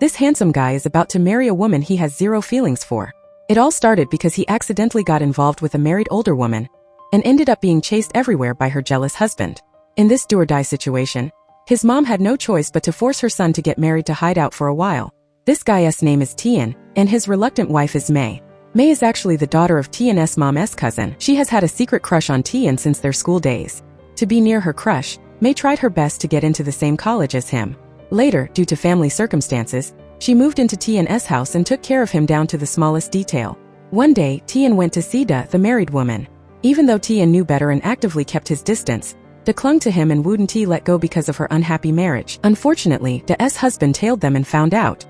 This handsome guy is about to marry a woman he has zero feelings for. It all started because he accidentally got involved with a married older woman and ended up being chased everywhere by her jealous husband. In this do-or-die situation, his mom had no choice but to force her son to get married to hide out for a while. This guy's name is Tian, and his reluctant wife is May. May is actually the daughter of Tian's mom's cousin. She has had a secret crush on Tian since their school days. To be near her crush, May tried her best to get into the same college as him. Later, due to family circumstances, she moved into Tian's house and took care of him down to the smallest detail. One day, Tian went to see Da, the married woman. Even though Tian knew better and actively kept his distance, Da clung to him and wouldn't let go because of her unhappy marriage. Unfortunately, Da's husband tailed them and found out.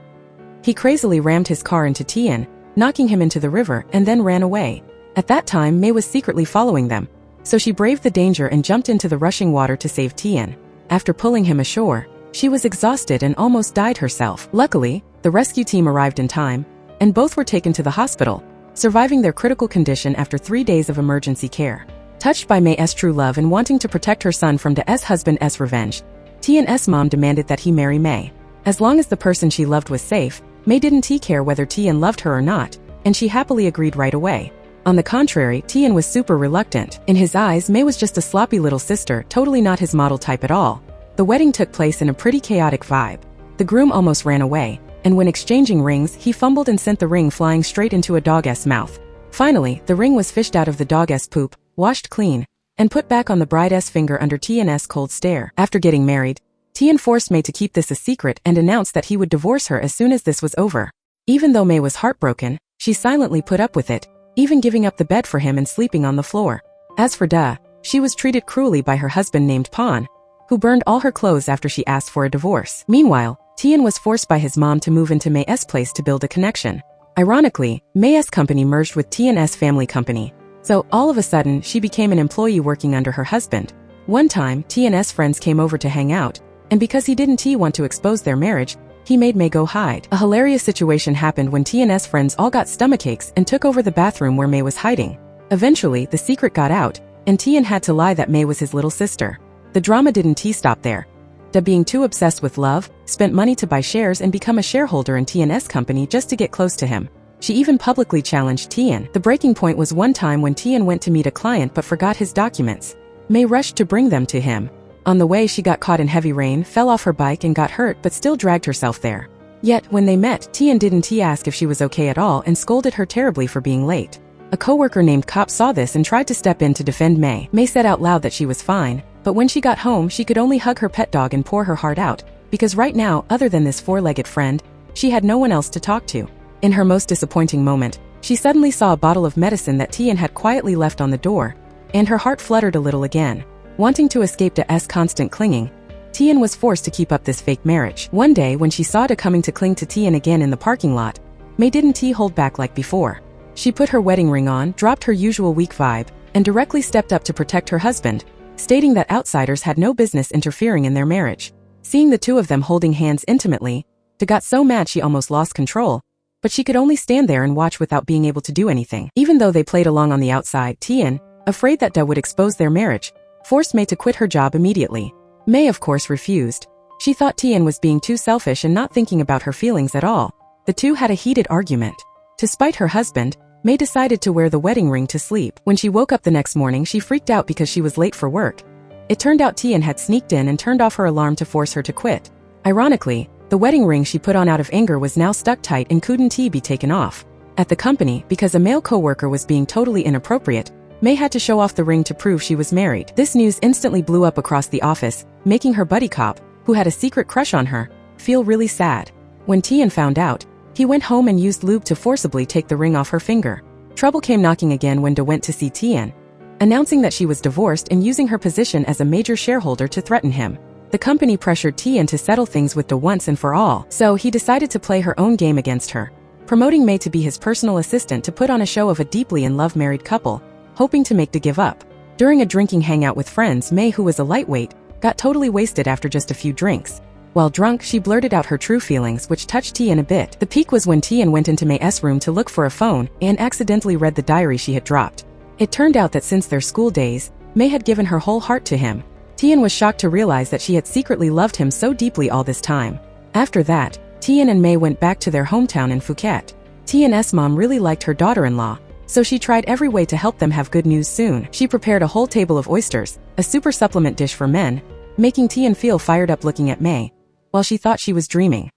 He crazily rammed his car into Tian, knocking him into the river, and then ran away. At that time, May was secretly following them, so she braved the danger and jumped into the rushing water to save Tian. After pulling him ashore, she was exhausted and almost died herself. Luckily, the rescue team arrived in time, and both were taken to the hospital, surviving their critical condition after 3 days of emergency care. Touched by May's true love and wanting to protect her son from Da's husband's revenge, Tian's mom demanded that he marry May. As long as the person she loved was safe, May didn't care whether Tian loved her or not, and she happily agreed right away. On the contrary, Tian was super reluctant. In his eyes, May was just a sloppy little sister, totally not his model type at all. The wedding took place in a pretty chaotic vibe. The groom almost ran away, and when exchanging rings, he fumbled and sent the ring flying straight into a dog's mouth. Finally, the ring was fished out of the dog's poop, washed clean, and put back on the bride's finger under Tian's cold stare. After getting married, Tian forced May to keep this a secret and announced that he would divorce her as soon as this was over. Even though May was heartbroken, she silently put up with it, even giving up the bed for him and sleeping on the floor. As for Da, she was treated cruelly by her husband named Pan, who burned all her clothes after she asked for a divorce. Meanwhile, Tian was forced by his mom to move into May's place to build a connection. Ironically, May's company merged with Tian's family company, so all of a sudden she became an employee working under her husband. One time, Tian's friends came over to hang out, and because he didn't want to expose their marriage, he made May go hide. A hilarious situation happened when Tian's friends all got stomachaches and took over the bathroom where May was hiding. Eventually, the secret got out, and Tian had to lie that May was his little sister. The drama didn't stop there. Da, being too obsessed with love, spent money to buy shares and become a shareholder in Tian's company just to get close to him. She even publicly challenged Tian. The breaking point was one time when Tian went to meet a client but forgot his documents. May rushed to bring them to him. On the way, she got caught in heavy rain, fell off her bike and got hurt but still dragged herself there. Yet, when they met, Tian didn't ask if she was okay at all and scolded her terribly for being late. A coworker named Cop saw this and tried to step in to defend May. May said out loud that she was fine, but when she got home she could only hug her pet dog and pour her heart out, because right now, other than this four-legged friend, she had no one else to talk to. In her most disappointing moment, she suddenly saw a bottle of medicine that Tian had quietly left on the door, and her heart fluttered a little again. Wanting to escape Da's constant clinging, Tian was forced to keep up this fake marriage. One day when she saw Da coming to cling to Tian again in the parking lot, May didn't hold back like before. She put her wedding ring on, dropped her usual weak vibe, and directly stepped up to protect her husband, stating that outsiders had no business interfering in their marriage. Seeing the two of them holding hands intimately, Da got so mad she almost lost control, but she could only stand there and watch without being able to do anything. Even though they played along on the outside, Tian, afraid that Da would expose their marriage, forced May to quit her job immediately. May of course refused. She thought Tian was being too selfish and not thinking about her feelings at all. The two had a heated argument. To spite her husband, May decided to wear the wedding ring to sleep. When she woke up the next morning, she freaked out because she was late for work. It turned out Tian had sneaked in and turned off her alarm to force her to quit. Ironically, the wedding ring she put on out of anger was now stuck tight and couldn't be taken off. At the company, because a male coworker was being totally inappropriate, May had to show off the ring to prove she was married. This news instantly blew up across the office, making her buddy cop, who had a secret crush on her, feel really sad. When Tian found out, he went home and used lube to forcibly take the ring off her finger. Trouble came knocking again when Da went to see Tian, announcing that she was divorced and using her position as a major shareholder to threaten him. The company pressured Tian to settle things with Da once and for all, so he decided to play her own game against her, promoting May to be his personal assistant to put on a show of a deeply in love married couple, hoping to make Da give up. During a drinking hangout with friends, May, who was a lightweight, got totally wasted after just a few drinks. While drunk, she blurted out her true feelings, which touched Tian a bit. The peak was when Tian went into May's room to look for a phone and accidentally read the diary she had dropped. It turned out that since their school days, May had given her whole heart to him. Tian was shocked to realize that she had secretly loved him so deeply all this time. After that, Tian and May went back to their hometown in Phuket. Tian's mom really liked her daughter-in-law, so she tried every way to help them have good news soon. She prepared a whole table of oysters, a super supplement dish for men, making Tian feel fired up looking at May, while she thought she was dreaming.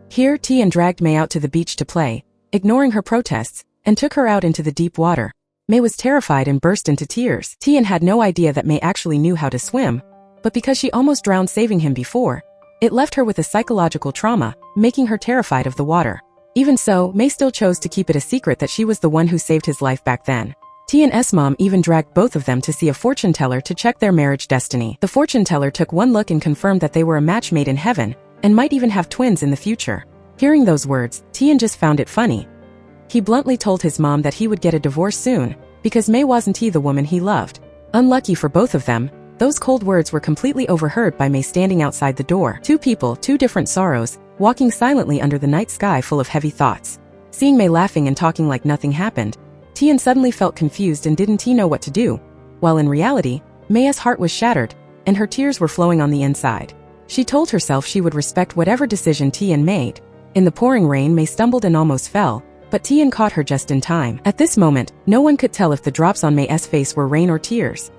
Here, Tian dragged May out to the beach to play, ignoring her protests, and took her out into the deep water. May was terrified and burst into tears. Tian had no idea that May actually knew how to swim, but because she almost drowned saving him before, it left her with a psychological trauma, making her terrified of the water. Even so, May still chose to keep it a secret that she was the one who saved his life back then. Tian's mom even dragged both of them to see a fortune teller to check their marriage destiny. The fortune teller took one look and confirmed that they were a match made in heaven, and might even have twins in the future. Hearing those words, Tian just found it funny. He bluntly told his mom that he would get a divorce soon, because May wasn't the woman he loved. Unlucky for both of them, those cold words were completely overheard by May standing outside the door. Two people, two different sorrows, walking silently under the night sky full of heavy thoughts. Seeing May laughing and talking like nothing happened, Tian suddenly felt confused and didn't know what to do, while in reality, May's heart was shattered, and her tears were flowing on the inside. She told herself she would respect whatever decision Tian made. In the pouring rain, May stumbled and almost fell, but Tian caught her just in time. At this moment, no one could tell if the drops on May's face were rain or tears.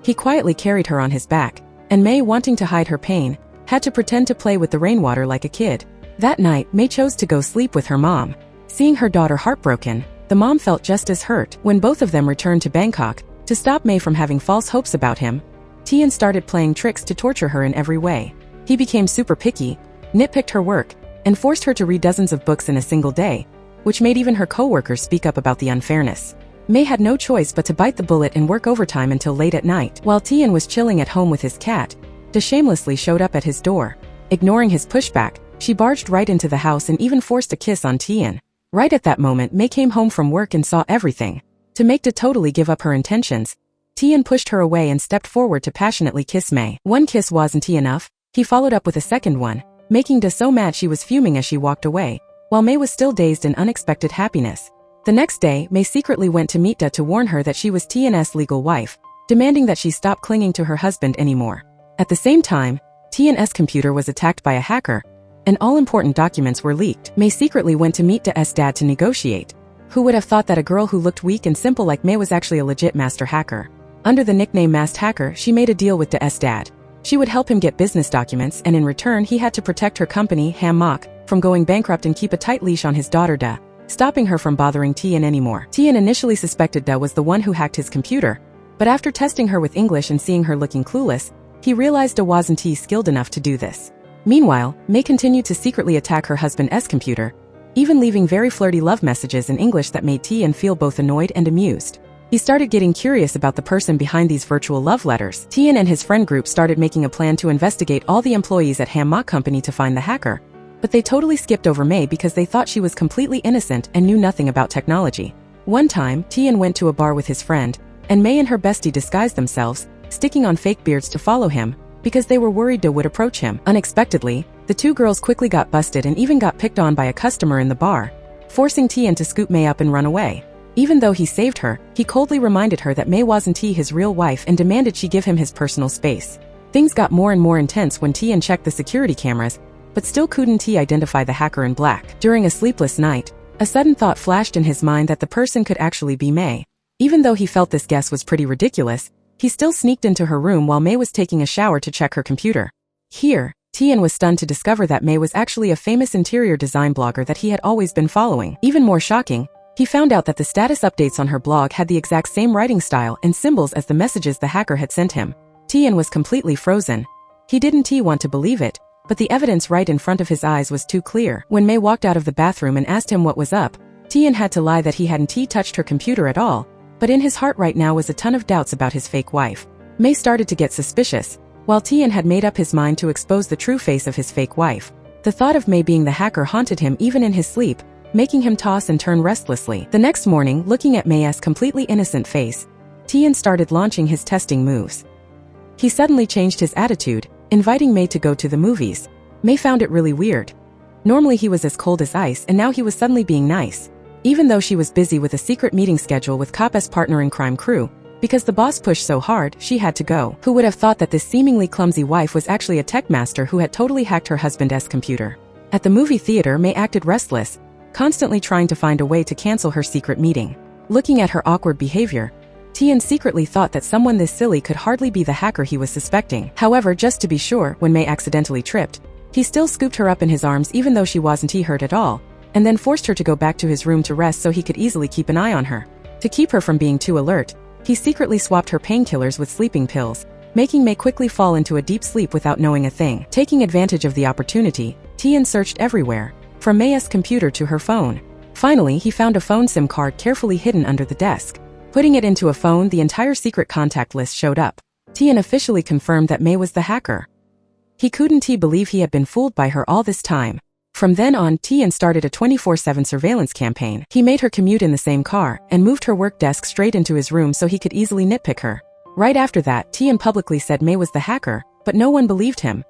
He quietly carried her on his back, and May, wanting to hide her pain, had to pretend to play with the rainwater like a kid. That night, May chose to go sleep with her mom. Seeing her daughter heartbroken, the mom felt just as hurt. When both of them returned to Bangkok, to stop May from having false hopes about him, Tian started playing tricks to torture her in every way. He became super picky, nitpicked her work, and forced her to read dozens of books in a single day, which made even her co-workers speak up about the unfairness. May had no choice but to bite the bullet and work overtime until late at night. While Tian was chilling at home with his cat, Da shamelessly showed up at his door. Ignoring his pushback, she barged right into the house and even forced a kiss on Tian. Right at that moment, May came home from work and saw everything. To make Da totally give up her intentions, Tian pushed her away and stepped forward to passionately kiss May. One kiss wasn't enough, he followed up with a second one, making Da so mad she was fuming as she walked away, while May was still dazed in unexpected happiness. The next day, May secretly went to meet Da to warn her that she was Tian's legal wife, demanding that she stop clinging to her husband anymore. At the same time, Tian's computer was attacked by a hacker, and all important documents were leaked. May secretly went to meet Da's dad to negotiate. Who would have thought that a girl who looked weak and simple like May was actually a legit master hacker? Under the nickname Masked Hacker, she made a deal with Da's dad. She would help him get business documents, and in return he had to protect her company, Hammock, from going bankrupt and keep a tight leash on his daughter Da, stopping her from bothering Tian anymore. Tian initially suspected Da was the one who hacked his computer, but after testing her with English and seeing her looking clueless, he realized Da wasn't skilled enough to do this. Meanwhile, May continued to secretly attack her husband's computer, even leaving very flirty love messages in English that made Tian feel both annoyed and amused. He started getting curious about the person behind these virtual love letters. Tian and his friend group started making a plan to investigate all the employees at Hammock Company to find the hacker, but they totally skipped over May because they thought she was completely innocent and knew nothing about technology. One time, Tian went to a bar with his friend, and May and her bestie disguised themselves, sticking on fake beards to follow him, because they were worried Da would approach him. Unexpectedly, the two girls quickly got busted and even got picked on by a customer in the bar, forcing Tian to scoop May up and run away. Even though he saved her, he coldly reminded her that May wasn't his real wife and demanded she give him his personal space. Things got more and more intense when Tian checked the security cameras, but still couldn't identify the hacker in black. During a sleepless night, a sudden thought flashed in his mind that the person could actually be May. Even though he felt this guess was pretty ridiculous, he still sneaked into her room while May was taking a shower to check her computer. Here, Tian was stunned to discover that May was actually a famous interior design blogger that he had always been following. Even more shocking, he found out that the status updates on her blog had the exact same writing style and symbols as the messages the hacker had sent him. Tian was completely frozen. He didn't want to believe it, but the evidence right in front of his eyes was too clear. When May walked out of the bathroom and asked him what was up, Tian had to lie that he hadn't touched her computer at all, but in his heart right now was a ton of doubts about his fake wife. May started to get suspicious, while Tian had made up his mind to expose the true face of his fake wife. The thought of May being the hacker haunted him even in his sleep, making him toss and turn restlessly. The next morning, looking at May's completely innocent face, Tian started launching his testing moves. He suddenly changed his attitude, inviting May to go to the movies. May found it really weird. Normally he was as cold as ice, and now he was suddenly being nice. Even though she was busy with a secret meeting schedule with Kappa's partner in crime crew, because the boss pushed so hard, she had to go. Who would have thought that this seemingly clumsy wife was actually a tech master who had totally hacked her husband's computer? At the movie theater, May acted restless, constantly trying to find a way to cancel her secret meeting. Looking at her awkward behavior, Tian secretly thought that someone this silly could hardly be the hacker he was suspecting. However, just to be sure, when May accidentally tripped, he still scooped her up in his arms even though she wasn't hurt at all, and then forced her to go back to his room to rest so he could easily keep an eye on her. To keep her from being too alert, he secretly swapped her painkillers with sleeping pills, making May quickly fall into a deep sleep without knowing a thing. Taking advantage of the opportunity, Tian searched everywhere, from May's computer to her phone. Finally, he found a phone SIM card carefully hidden under the desk. Putting it into a phone, the entire secret contact list showed up. Tian officially confirmed that May was the hacker. He couldn't believe he had been fooled by her all this time. From then on, Tian started a 24/7 surveillance campaign. He made her commute in the same car, and moved her work desk straight into his room so he could easily nitpick her. Right after that, Tian publicly said May was the hacker, but no one believed him.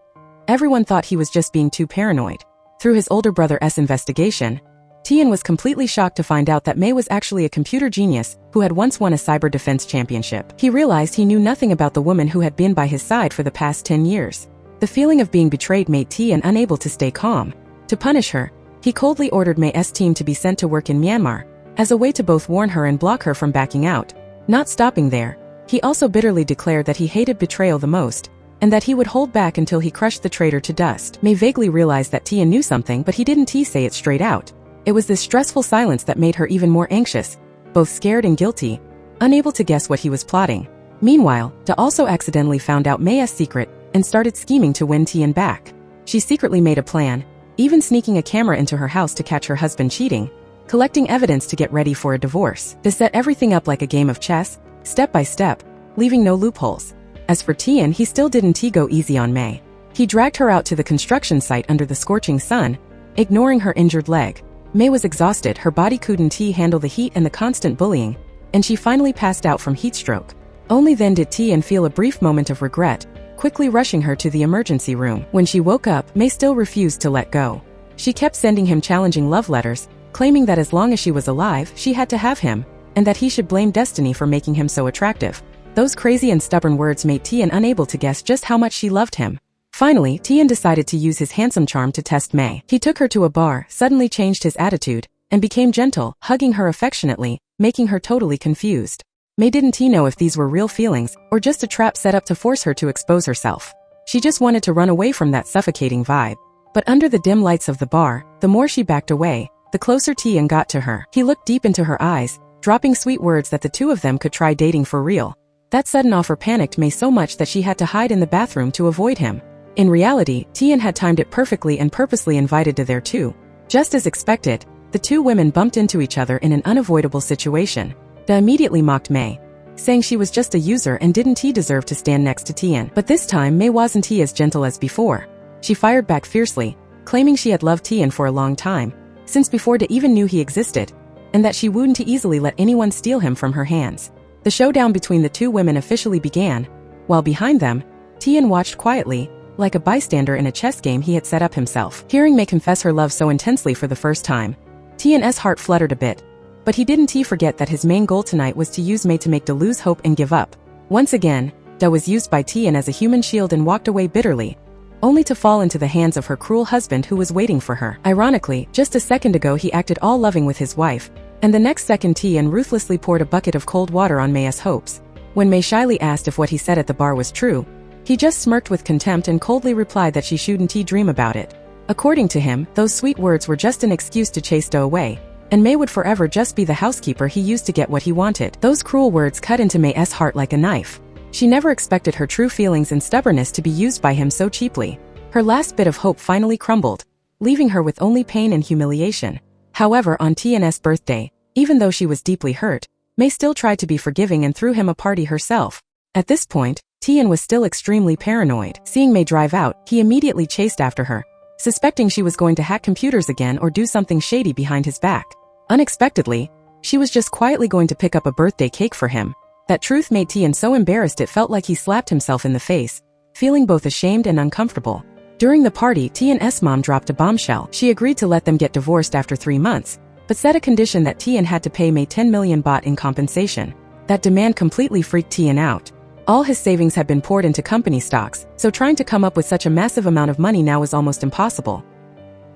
Everyone thought he was just being too paranoid. Through his older brother's investigation, Tian was completely shocked to find out that May was actually a computer genius who had once won a cyber defense championship. He realized he knew nothing about the woman who had been by his side for the past 10 years. The feeling of being betrayed made Tian unable to stay calm. To punish her, he coldly ordered May's team to be sent to work in Myanmar, as a way to both warn her and block her from backing out. Not stopping there, he also bitterly declared that he hated Betrayal the most, and that he would hold back until he crushed the traitor to dust. May vaguely realized that Tian knew something, but he didn't say it straight out. It was this stressful silence that made her even more anxious, both scared and guilty, unable to guess what he was plotting. Meanwhile, Da also accidentally found out May's secret and started scheming to win Tian back. She secretly made a plan, even sneaking a camera into her house to catch her husband cheating, collecting evidence to get ready for a divorce. This set everything up like a game of chess, step by step, leaving no loopholes. As for Tian, he still didn't go easy on May. He dragged her out to the construction site under the scorching sun, ignoring her injured leg. May was exhausted, her body couldn't handle the heat and the constant bullying, and she finally passed out from heatstroke. Only then did Tian feel a brief moment of regret, quickly rushing her to the emergency room. When she woke up, May still refused to let go. She kept sending him challenging love letters, claiming that as long as she was alive, she had to have him, and that he should blame destiny for making him so attractive. Those crazy and stubborn words made Tian unable to guess just how much she loved him. Finally, Tian decided to use his handsome charm to test May. He took her to a bar, suddenly changed his attitude, and became gentle, hugging her affectionately, making her totally confused. May didn't know if these were real feelings, or just a trap set up to force her to expose herself. She just wanted to run away from that suffocating vibe. But under the dim lights of the bar, the more she backed away, the closer Tian got to her. He looked deep into her eyes, dropping sweet words that the two of them could try dating for real. That sudden offer panicked May so much that she had to hide in the bathroom to avoid him. In reality, Tian had timed it perfectly and purposely invited her there too. Just as expected, the two women bumped into each other in an unavoidable situation. Da immediately mocked May, saying she was just a user and didn't deserve to stand next to Tian. But this time May wasn't as gentle as before. She fired back fiercely, claiming she had loved Tian for a long time, since before Da even knew he existed, and that she wouldn't easily let anyone steal him from her hands. The showdown between the two women officially began, while behind them, Tian watched quietly, like a bystander in a chess game he had set up himself. Hearing May confess her love so intensely for the first time, Tian's heart fluttered a bit, but he didn't forget that his main goal tonight was to use May to make Da lose hope and give up. Once again, Da was used by Tian as a human shield and walked away bitterly, only to fall into the hands of her cruel husband who was waiting for her. Ironically, just a second ago he acted all loving with his wife, and the next second Tian ruthlessly poured a bucket of cold water on May's hopes. When May shyly asked if what he said at the bar was true, he just smirked with contempt and coldly replied that she shouldn't dream about it. According to him, those sweet words were just an excuse to chase Da away, and May would forever just be the housekeeper he used to get what he wanted. Those cruel words cut into May's heart like a knife. She never expected her true feelings and stubbornness to be used by him so cheaply. Her last bit of hope finally crumbled, leaving her with only pain and humiliation. However, on Tian's birthday, even though she was deeply hurt, May still tried to be forgiving and threw him a party herself. At this point, Tian was still extremely paranoid. Seeing May drive out, he immediately chased after her, suspecting she was going to hack computers again or do something shady behind his back. Unexpectedly, she was just quietly going to pick up a birthday cake for him. That truth made Tian so embarrassed it felt like he slapped himself in the face, feeling both ashamed and uncomfortable. During the party, Tian's mom dropped a bombshell. She agreed to let them get divorced after 3 months, but set a condition that Tian had to pay May 10 million baht in compensation. That demand completely freaked Tian out. All his savings had been poured into company stocks, so trying to come up with such a massive amount of money now was almost impossible.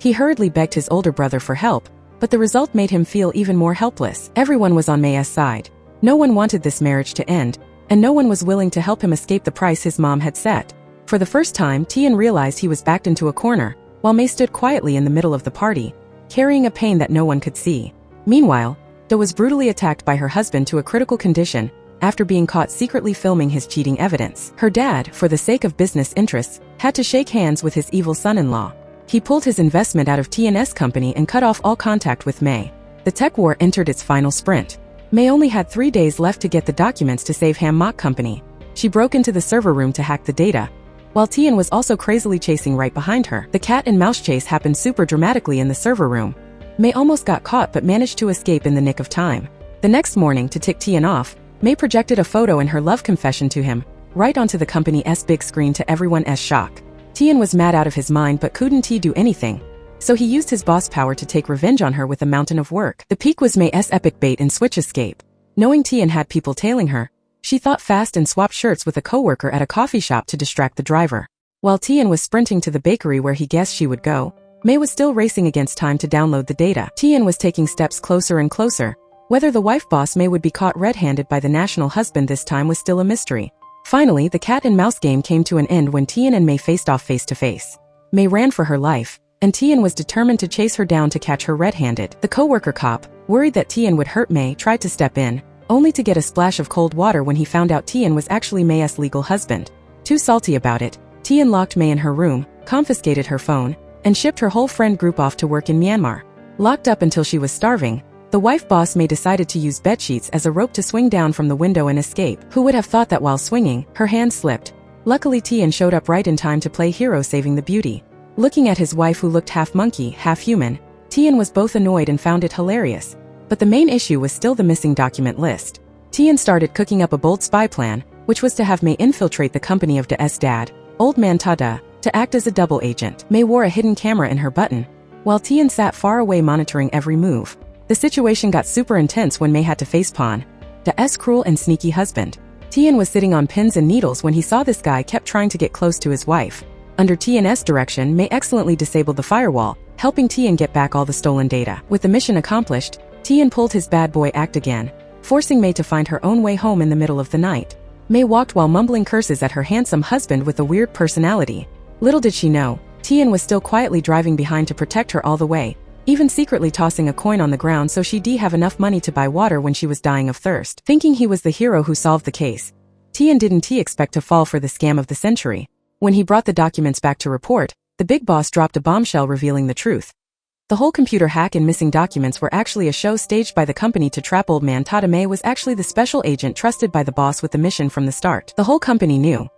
He hurriedly begged his older brother for help, but the result made him feel even more helpless. Everyone was on May's side. No one wanted this marriage to end, and no one was willing to help him escape the price his mom had set. For the first time, Tian realized he was backed into a corner, while May stood quietly in the middle of the party, carrying a pain that no one could see. Meanwhile, Do was brutally attacked by her husband to a critical condition after being caught secretly filming his cheating evidence. Her dad, for the sake of business interests, had to shake hands with his evil son-in-law. He pulled his investment out of TNS company and cut off all contact with May. The tech war entered its final sprint. May only had 3 days left to get the documents to save Ham Mok company. She broke into the server room to hack the data, while Tian was also crazily chasing right behind her. The cat and mouse chase happened super dramatically in the server room. May almost got caught but managed to escape in the nick of time. The next morning, to tick Tian off, May projected a photo and her love confession to him, right onto the company's big screen to everyone's shock. Tian was mad out of his mind but couldn't do anything, so he used his boss power to take revenge on her with a mountain of work. The peak was May's epic bait and switch escape. Knowing Tian had people tailing her, she thought fast and swapped shirts with a coworker at a coffee shop to distract the driver. While Tian was sprinting to the bakery where he guessed she would go, May was still racing against time to download the data. Tian was taking steps closer and closer. Whether the wife boss May would be caught red-handed by the national husband this time was still a mystery. Finally, the cat and mouse game came to an end when Tian and May faced off face to face. May ran for her life, and Tian was determined to chase her down to catch her red-handed. The coworker cop, worried that Tian would hurt May, tried to step in, only to get a splash of cold water when he found out Tian was actually May's legal husband. Too salty about it, Tian locked May in her room, confiscated her phone, and shipped her whole friend group off to work in Myanmar. Locked up until she was starving, the wife boss May decided to use bedsheets as a rope to swing down from the window and escape. Who would have thought that while swinging, her hand slipped? Luckily Tian showed up right in time to play hero saving the beauty. Looking at his wife who looked half monkey, half human, Tian was both annoyed and found it hilarious. But the main issue was still the missing document list. Tian started cooking up a bold spy plan, which was to have May infiltrate the company of Da's dad, Old Man Tada, to act as a double agent. May wore a hidden camera in her button, while Tian sat far away monitoring every move. The situation got super intense when May had to face pawn Da's cruel and sneaky husband. Tian was sitting on pins and needles when he saw this guy kept trying to get close to his wife. Under Tian's direction, May excellently disabled the firewall, helping Tian get back all the stolen data. With the mission accomplished, Tian pulled his bad boy act again, forcing May to find her own way home in the middle of the night. May walked while mumbling curses at her handsome husband with a weird personality. Little did she know, Tian was still quietly driving behind to protect her all the way, even secretly tossing a coin on the ground so she'd have enough money to buy water when she was dying of thirst. Thinking he was the hero who solved the case, Tian didn't expect to fall for the scam of the century. When he brought the documents back to report, the big boss dropped a bombshell revealing the truth. The whole computer hack and missing documents were actually a show staged by the company to trap Old Man Tada. May was actually the special agent trusted by the boss with the mission from the start. The whole company knew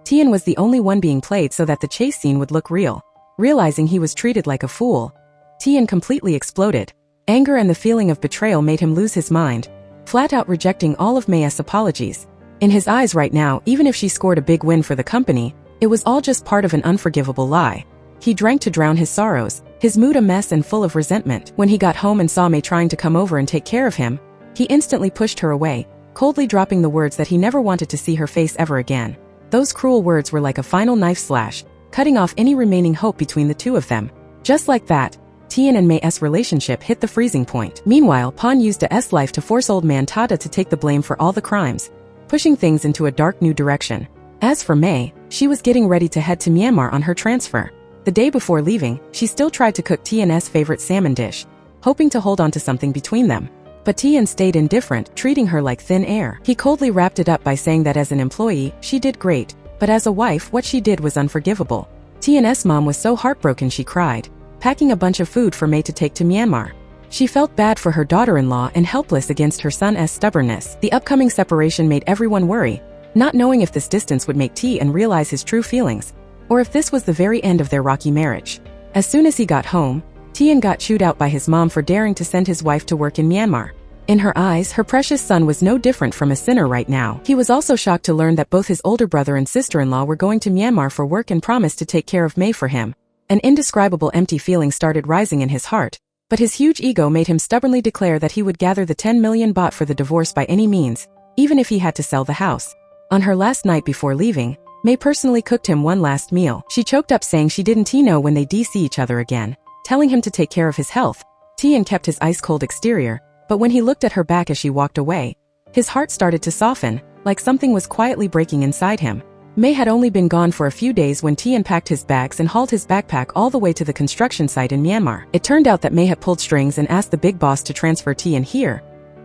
Tian was the only one being played so that the chase scene would look real. Realizing he was treated like a fool, Tian completely exploded. Anger and the feeling of betrayal made him lose his mind, flat out rejecting all of May's apologies. In his eyes right now, even if she scored a big win for the company, it was all just part of an unforgivable lie. He drank to drown his sorrows, his mood a mess and full of resentment. When he got home and saw May trying to come over and take care of him, he instantly pushed her away, coldly dropping the words that he never wanted to see her face ever again. Those cruel words were like a final knife slash, cutting off any remaining hope between the two of them. Just like that, Tian and May's relationship hit the freezing point. Meanwhile, Pan used Da's life to force Old Man Tada to take the blame for all the crimes, pushing things into a dark new direction. As for May, she was getting ready to head to Myanmar on her transfer. The day before leaving, she still tried to cook Tian's favorite salmon dish, hoping to hold on to something between them. But Tian stayed indifferent, treating her like thin air. He coldly wrapped it up by saying that as an employee, she did great, but as a wife, what she did was unforgivable. Tian's mom was so heartbroken she cried, packing a bunch of food for May to take to Myanmar. She felt bad for her daughter-in-law and helpless against her son's stubbornness. The upcoming separation made everyone worry, not knowing if this distance would make Tian realize his true feelings, or if this was the very end of their rocky marriage. As soon as he got home, Tian got chewed out by his mom for daring to send his wife to work in Myanmar. In her eyes, her precious son was no different from a sinner right now. He was also shocked to learn that both his older brother and sister-in-law were going to Myanmar for work and promised to take care of May for him. An indescribable empty feeling started rising in his heart, but his huge ego made him stubbornly declare that he would gather the 10 million baht for the divorce by any means, even if he had to sell the house. On her last night before leaving, May personally cooked him one last meal. She choked up saying she didn't know when they'd see each other again. telling him to take care of his health. Tian kept his ice-cold exterior, but when he looked at her back as she walked away, his heart started to soften, like something was quietly breaking inside him. May had only been gone for a few days when Tian packed his bags and hauled his backpack all the way to the construction site in Myanmar. It turned out that May had pulled strings and asked the big boss to transfer Tian here,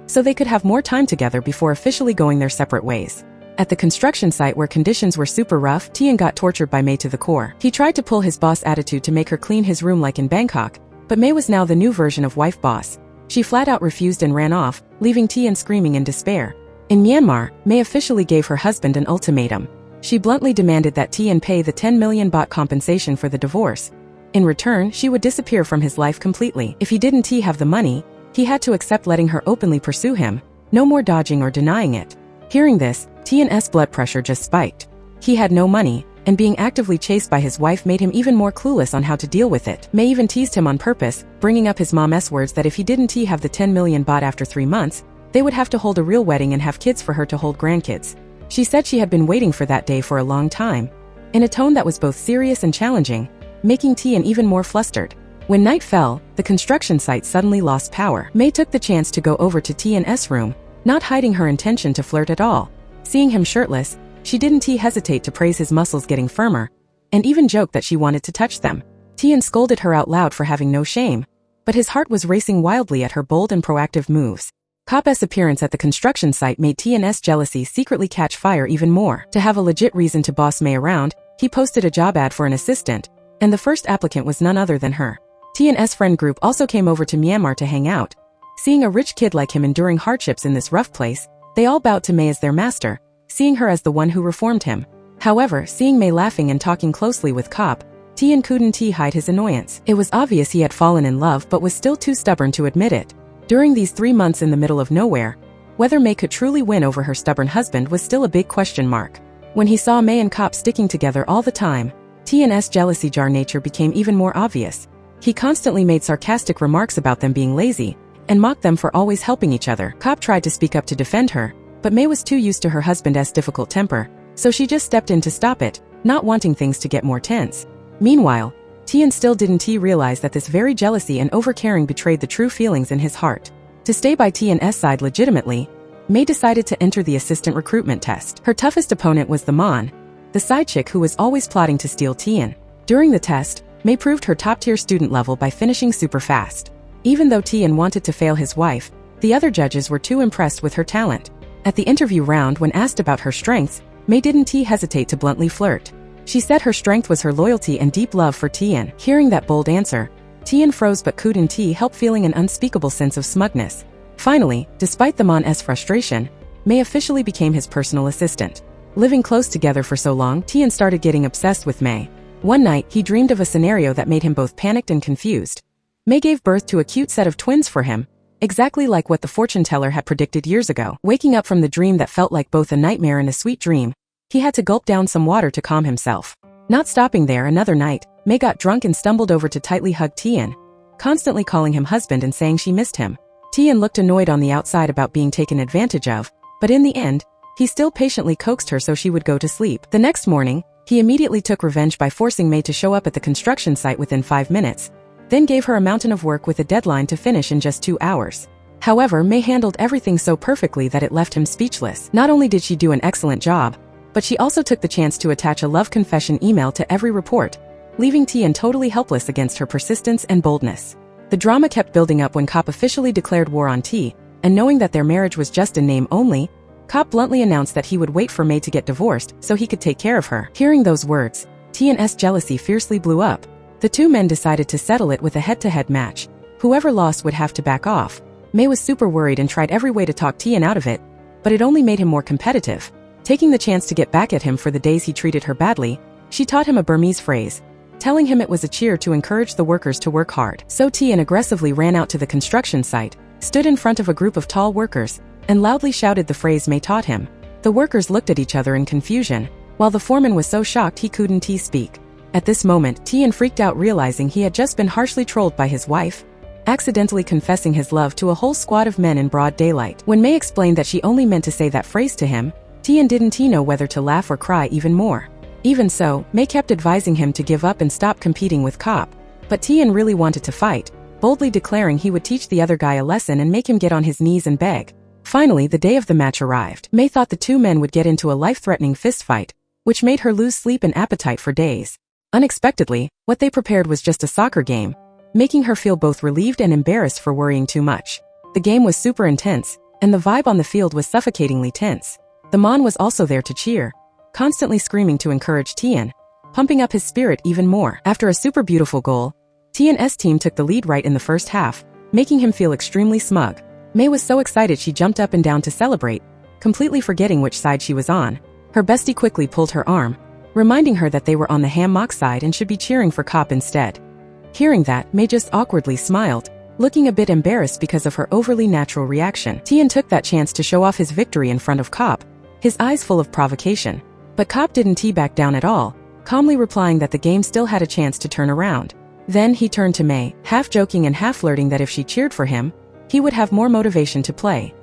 so they could have more time together before officially going their separate ways. At the construction site where conditions were super rough, Tian got tortured by May to the core. He tried to pull his boss attitude to make her clean his room like in Bangkok, but May was now the new version of wife boss. She flat out refused and ran off, leaving Tian screaming in despair. In Myanmar, May officially gave her husband an ultimatum. She bluntly demanded that Tian pay the 10 million baht compensation for the divorce. In return, she would disappear from his life completely. If he didn't have the money, he had to accept letting her openly pursue him, no more dodging or denying it. Hearing this, Tian's blood pressure just spiked. He had no money, and being actively chased by his wife made him even more clueless on how to deal with it. May even teased him on purpose, bringing up his mom's words that if he didn't have the 10 million baht after 3 months, they would have to hold a real wedding and have kids for her to hold grandkids. She said she had been waiting for that day for a long time, in a tone that was both serious and challenging, making Tian even more flustered. When night fell, the construction site suddenly lost power. May took the chance to go over to Tian's room, not hiding her intention to flirt at all. Seeing him shirtless, she didn't hesitate to praise his muscles getting firmer, and even joked that she wanted to touch them. Tian scolded her out loud for having no shame, but his heart was racing wildly at her bold and proactive moves. Kop's appearance at the construction site made Tian's jealousy secretly catch fire even more. To have a legit reason to boss May around, he posted a job ad for an assistant, and the first applicant was none other than her. Tian's friend group also came over to Myanmar to hang out. Seeing a rich kid like him enduring hardships in this rough place, they all bowed to May as their master, seeing her as the one who reformed him. However, seeing May laughing and talking closely with Kop, Tian couldn't hide his annoyance. It was obvious he had fallen in love but was still too stubborn to admit it. During these 3 months in the middle of nowhere, whether May could truly win over her stubborn husband was still a big question mark. When he saw May and Kop sticking together all the time, Tian's jealousy jar nature became even more obvious. He constantly made sarcastic remarks about them being lazy, and mocked them for always helping each other. Kop tried to speak up to defend her, but May was too used to her husband's difficult temper, so she just stepped in to stop it, not wanting things to get more tense. Meanwhile, Tian still didn't realize that this very jealousy and overcaring betrayed the true feelings in his heart. To stay by Tian's side legitimately, May decided to enter the assistant recruitment test. Her toughest opponent was the Mon, the side chick who was always plotting to steal Tian. During the test, May proved her top-tier student level by finishing super fast. Even though Tian wanted to fail his wife, the other judges were too impressed with her talent. At the interview round, when asked about her strengths, May didn't hesitate to bluntly flirt. She said her strength was her loyalty and deep love for Tian. Hearing that bold answer, Tian froze but couldn't help feeling an unspeakable sense of smugness. Finally, despite the Mon's frustration, May officially became his personal assistant. Living close together for so long, Tian started getting obsessed with May. One night, he dreamed of a scenario that made him both panicked and confused. May gave birth to a cute set of twins for him, exactly like what the fortune teller had predicted years ago. Waking up from the dream that felt like both a nightmare and a sweet dream, he had to gulp down some water to calm himself. Not stopping there, another night, May got drunk and stumbled over to tightly hug Tian, constantly calling him husband and saying she missed him. Tian looked annoyed on the outside about being taken advantage of, but in the end, he still patiently coaxed her so she would go to sleep. The next morning, he immediately took revenge by forcing May to show up at the construction site within 5 minutes, then gave her a mountain of work with a deadline to finish in just 2 hours. However, May handled everything so perfectly that it left him speechless. Not only did she do an excellent job, but she also took the chance to attach a love confession email to every report, leaving Tian totally helpless against her persistence and boldness. The drama kept building up when Kop officially declared war on T, and knowing that their marriage was just in name only, Kop bluntly announced that he would wait for May to get divorced so he could take care of her. Hearing those words, Tian's jealousy fiercely blew up. The two men decided to settle it with a head-to-head match. Whoever lost would have to back off. May was super worried and tried every way to talk Tian out of it, but it only made him more competitive. Taking the chance to get back at him for the days he treated her badly, she taught him a Burmese phrase, telling him it was a cheer to encourage the workers to work hard. So Tian aggressively ran out to the construction site, stood in front of a group of tall workers, and loudly shouted the phrase May taught him. The workers looked at each other in confusion, while the foreman was so shocked he couldn't speak. At this moment, Tian freaked out, realizing he had just been harshly trolled by his wife, accidentally confessing his love to a whole squad of men in broad daylight. When May explained that she only meant to say that phrase to him, Tian didn't know whether to laugh or cry even more. Even so, May kept advising him to give up and stop competing with Kop, But Tian really wanted to fight, boldly declaring he would teach the other guy a lesson and make him get on his knees and beg. Finally, the day of the match arrived. Mei thought the two men would get into a life-threatening fistfight, which made her lose sleep and appetite for days. Unexpectedly, what they prepared was just a soccer game, making her feel both relieved and embarrassed for worrying too much. The game was super intense, and the vibe on the field was suffocatingly tense. The Mon was also there to cheer, constantly screaming to encourage Tian, pumping up his spirit even more. After a super beautiful goal, Tian's team took the lead right in the first half, making him feel extremely smug. Mei was so excited she jumped up and down to celebrate, completely forgetting which side she was on. Her bestie quickly pulled her arm, reminding her that they were on the Ham-Mok side and should be cheering for Kop instead. Hearing that, Mei just awkwardly smiled, looking a bit embarrassed because of her overly natural reaction. Tian took that chance to show off his victory in front of Kop, his eyes full of provocation. But Kop didn't back down at all, calmly replying that the game still had a chance to turn around. Then he turned to Mei, half joking and half flirting that if she cheered for him, he would have more motivation to play.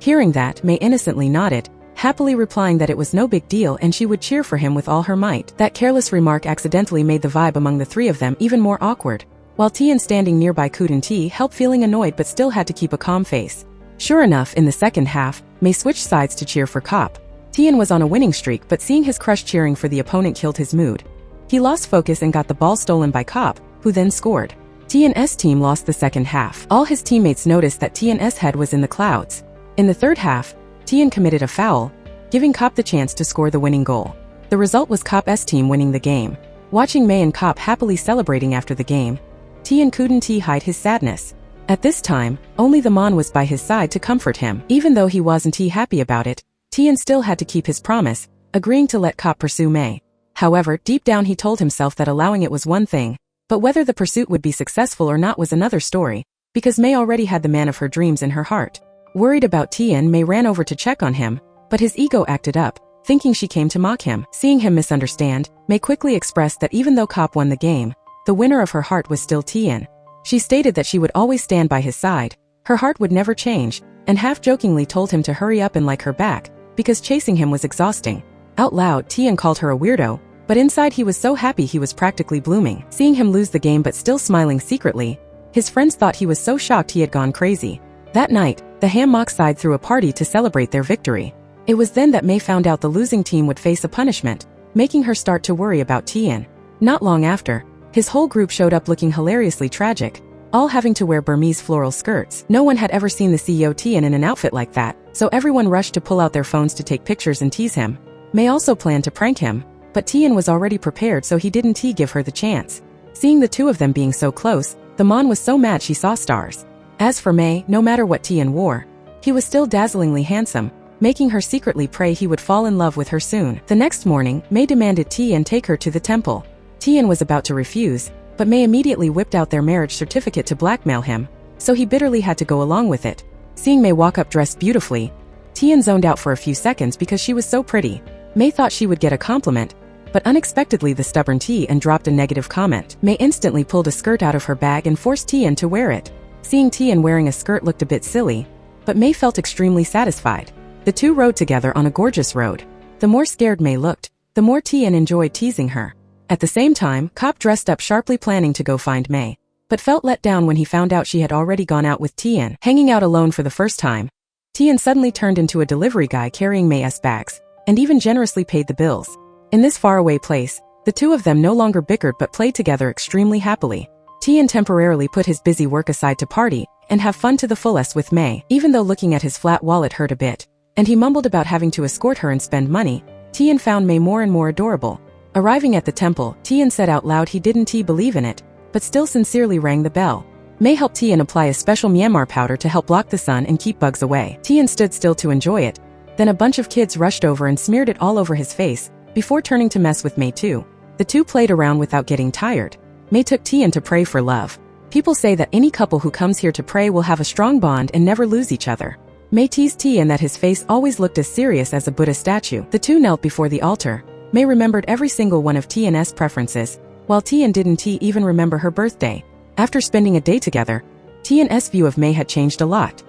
Hearing that, Mei innocently nodded, happily replying that it was no big deal and she would cheer for him with all her might. That careless remark accidentally made the vibe among the three of them even more awkward, while Tian standing nearby couldn't help feeling annoyed but still had to keep a calm face. Sure enough, in the second half, Mei switched sides to cheer for Kop. Tian was on a winning streak, but seeing his crush cheering for the opponent killed his mood. He lost focus and got the ball stolen by Kop, who then scored. Tian's team lost the second half. All his teammates noticed that Tian's head was in the clouds. In the third half, Tian committed a foul, giving Kop the chance to score the winning goal. The result was Kop's team winning the game. Watching Mei and Kop happily celebrating after the game, Tian couldn't hide his sadness. At this time, only the Mon was by his side to comfort him. Even though he wasn't happy about it, Tian still had to keep his promise, agreeing to let Kop pursue Mei. However, deep down he told himself that allowing it was one thing, but whether the pursuit would be successful or not was another story, because Mei already had the man of her dreams in her heart. Worried about Tian, Mei ran over to check on him, but his ego acted up, thinking she came to mock him. Seeing him misunderstand, Mei quickly expressed that even though Kop won the game, the winner of her heart was still Tian. She stated that she would always stand by his side, her heart would never change, and half-jokingly told him to hurry up and like her back, because chasing him was exhausting. Out loud, Tian called her a weirdo, but inside he was so happy he was practically blooming. Seeing him lose the game but still smiling secretly, his friends thought he was so shocked he had gone crazy. That night, the Ham-Mok side threw a party to celebrate their victory. It was then that Mei found out the losing team would face a punishment, making her start to worry about Tian. Not long after, his whole group showed up looking hilariously tragic, all having to wear Burmese floral skirts. No one had ever seen the CEO Tian in an outfit like that, so everyone rushed to pull out their phones to take pictures and tease him. Mei also planned to prank him, but Tian was already prepared so he didn't give her the chance. Seeing the two of them being so close, the Mon was so mad she saw stars. As for Mei, no matter what Tian wore, he was still dazzlingly handsome, making her secretly pray he would fall in love with her soon. The next morning, Mei demanded Tian take her to the temple. Tian was about to refuse, but Mei immediately whipped out their marriage certificate to blackmail him, so he bitterly had to go along with it. Seeing Mei walk up dressed beautifully, Tian zoned out for a few seconds because she was so pretty. Mei thought she would get a compliment, but unexpectedly the stubborn Tian dropped a negative comment. Mei instantly pulled a skirt out of her bag and forced Tian to wear it. Seeing Tian wearing a skirt looked a bit silly, but Mei felt extremely satisfied. The two rode together on a gorgeous road. The more scared Mei looked, the more Tian enjoyed teasing her. At the same time, Kop dressed up sharply planning to go find Mei, but felt let down when he found out she had already gone out with Tian. Hanging out alone for the first time, Tian suddenly turned into a delivery guy carrying Mei's bags, and even generously paid the bills. In this faraway place, the two of them no longer bickered but played together extremely happily. Tian temporarily put his busy work aside to party and have fun to the fullest with Mei, even though looking at his flat wallet hurt a bit, and he mumbled about having to escort her and spend money. Tian found Mei more and more adorable. Arriving at the temple, Tian said out loud he didn't believe in it, but still sincerely rang the bell. Mei helped Tian apply a special Myanmar powder to help block the sun and keep bugs away. Tian stood still to enjoy it, then a bunch of kids rushed over and smeared it all over his face, before turning to mess with Mei too. The two played around without getting tired. Mei took Tian to pray for love. People say that any couple who comes here to pray will have a strong bond and never lose each other. Mei teased Tian that his face always looked as serious as a Buddha statue. The two knelt before the altar. Mei remembered every single one of Tian's preferences, while Tian didn't even remember her birthday. After spending a day together, Tian's view of Mei had changed a lot.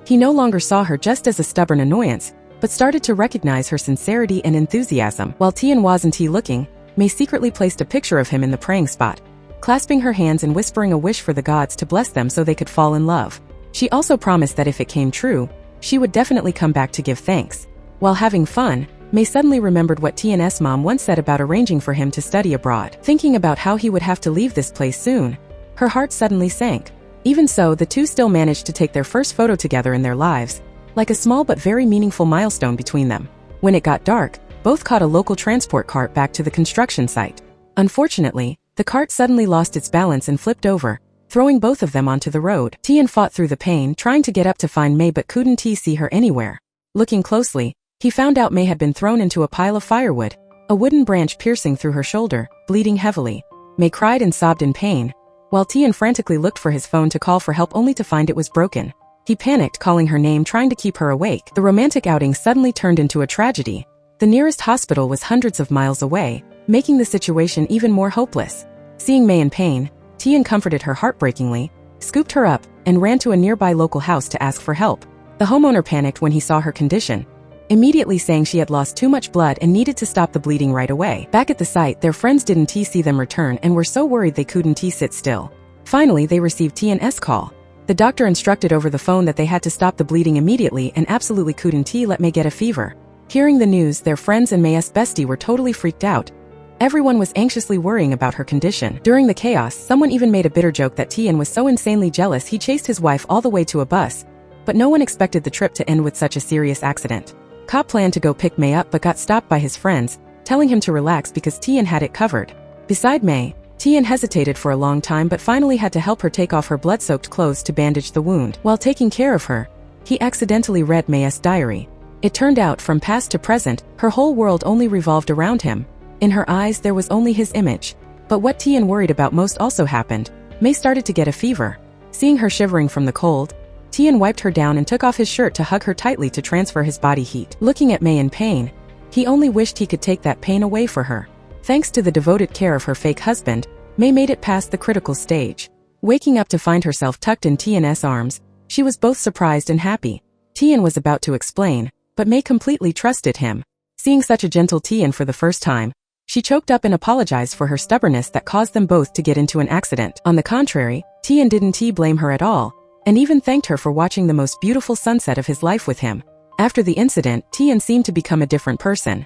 He no longer saw her just as a stubborn annoyance, but started to recognize her sincerity and enthusiasm. While Tian wasn't looking, Mei secretly placed a picture of him in the praying spot. clasping her hands and whispering a wish for the gods to bless them so they could fall in love. She also promised that if it came true, she would definitely come back to give thanks. While having fun, May suddenly remembered what Tian's mom once said about arranging for him to study abroad. Thinking about how he would have to leave this place soon, her heart suddenly sank. Even so, the two still managed to take their first photo together in their lives, like a small but very meaningful milestone between them. When it got dark, both caught a local transport cart back to the construction site. Unfortunately, the cart suddenly lost its balance and flipped over, throwing both of them onto the road. Tian fought through the pain, trying to get up to find May but couldn't see her anywhere. Looking closely, he found out May had been thrown into a pile of firewood, a wooden branch piercing through her shoulder, bleeding heavily. May cried and sobbed in pain, while Tian frantically looked for his phone to call for help only to find it was broken. He panicked, calling her name, trying to keep her awake. The romantic outing suddenly turned into a tragedy. The nearest hospital was hundreds of miles away, making the situation even more hopeless. Seeing May in pain, Tian comforted her heartbreakingly, scooped her up, and ran to a nearby local house to ask for help. The homeowner panicked when he saw her condition, immediately saying she had lost too much blood and needed to stop the bleeding right away. Back at the site, their friends didn't see them return and were so worried they couldn't sit still. Finally, they received Tian's call. The doctor instructed over the phone that they had to stop the bleeding immediately and absolutely couldn't let May get a fever. Hearing the news, their friends and May's bestie were totally freaked out. Everyone was anxiously worrying about her condition. During the chaos, someone even made a bitter joke that Tian was so insanely jealous he chased his wife all the way to a bus, but no one expected the trip to end with such a serious accident. Cop planned to go pick May up but got stopped by his friends, telling him to relax because Tian had it covered. Beside May, Tian hesitated for a long time but finally had to help her take off her blood-soaked clothes to bandage the wound. While taking care of her, he accidentally read May's diary. It turned out, from past to present, her whole world only revolved around him. In her eyes there was only his image. But what Tian worried about most also happened. May started to get a fever. Seeing her shivering from the cold, Tian wiped her down and took off his shirt to hug her tightly to transfer his body heat. Looking at May in pain, he only wished he could take that pain away for her. Thanks to the devoted care of her fake husband, May made it past the critical stage. Waking up to find herself tucked in Tian's arms, she was both surprised and happy. Tian was about to explain, but May completely trusted him. Seeing such a gentle Tian for the first time, she choked up and apologized for her stubbornness that caused them both to get into an accident. On the contrary, Tian didn't blame her at all, and even thanked her for watching the most beautiful sunset of his life with him. After the incident, Tian seemed to become a different person.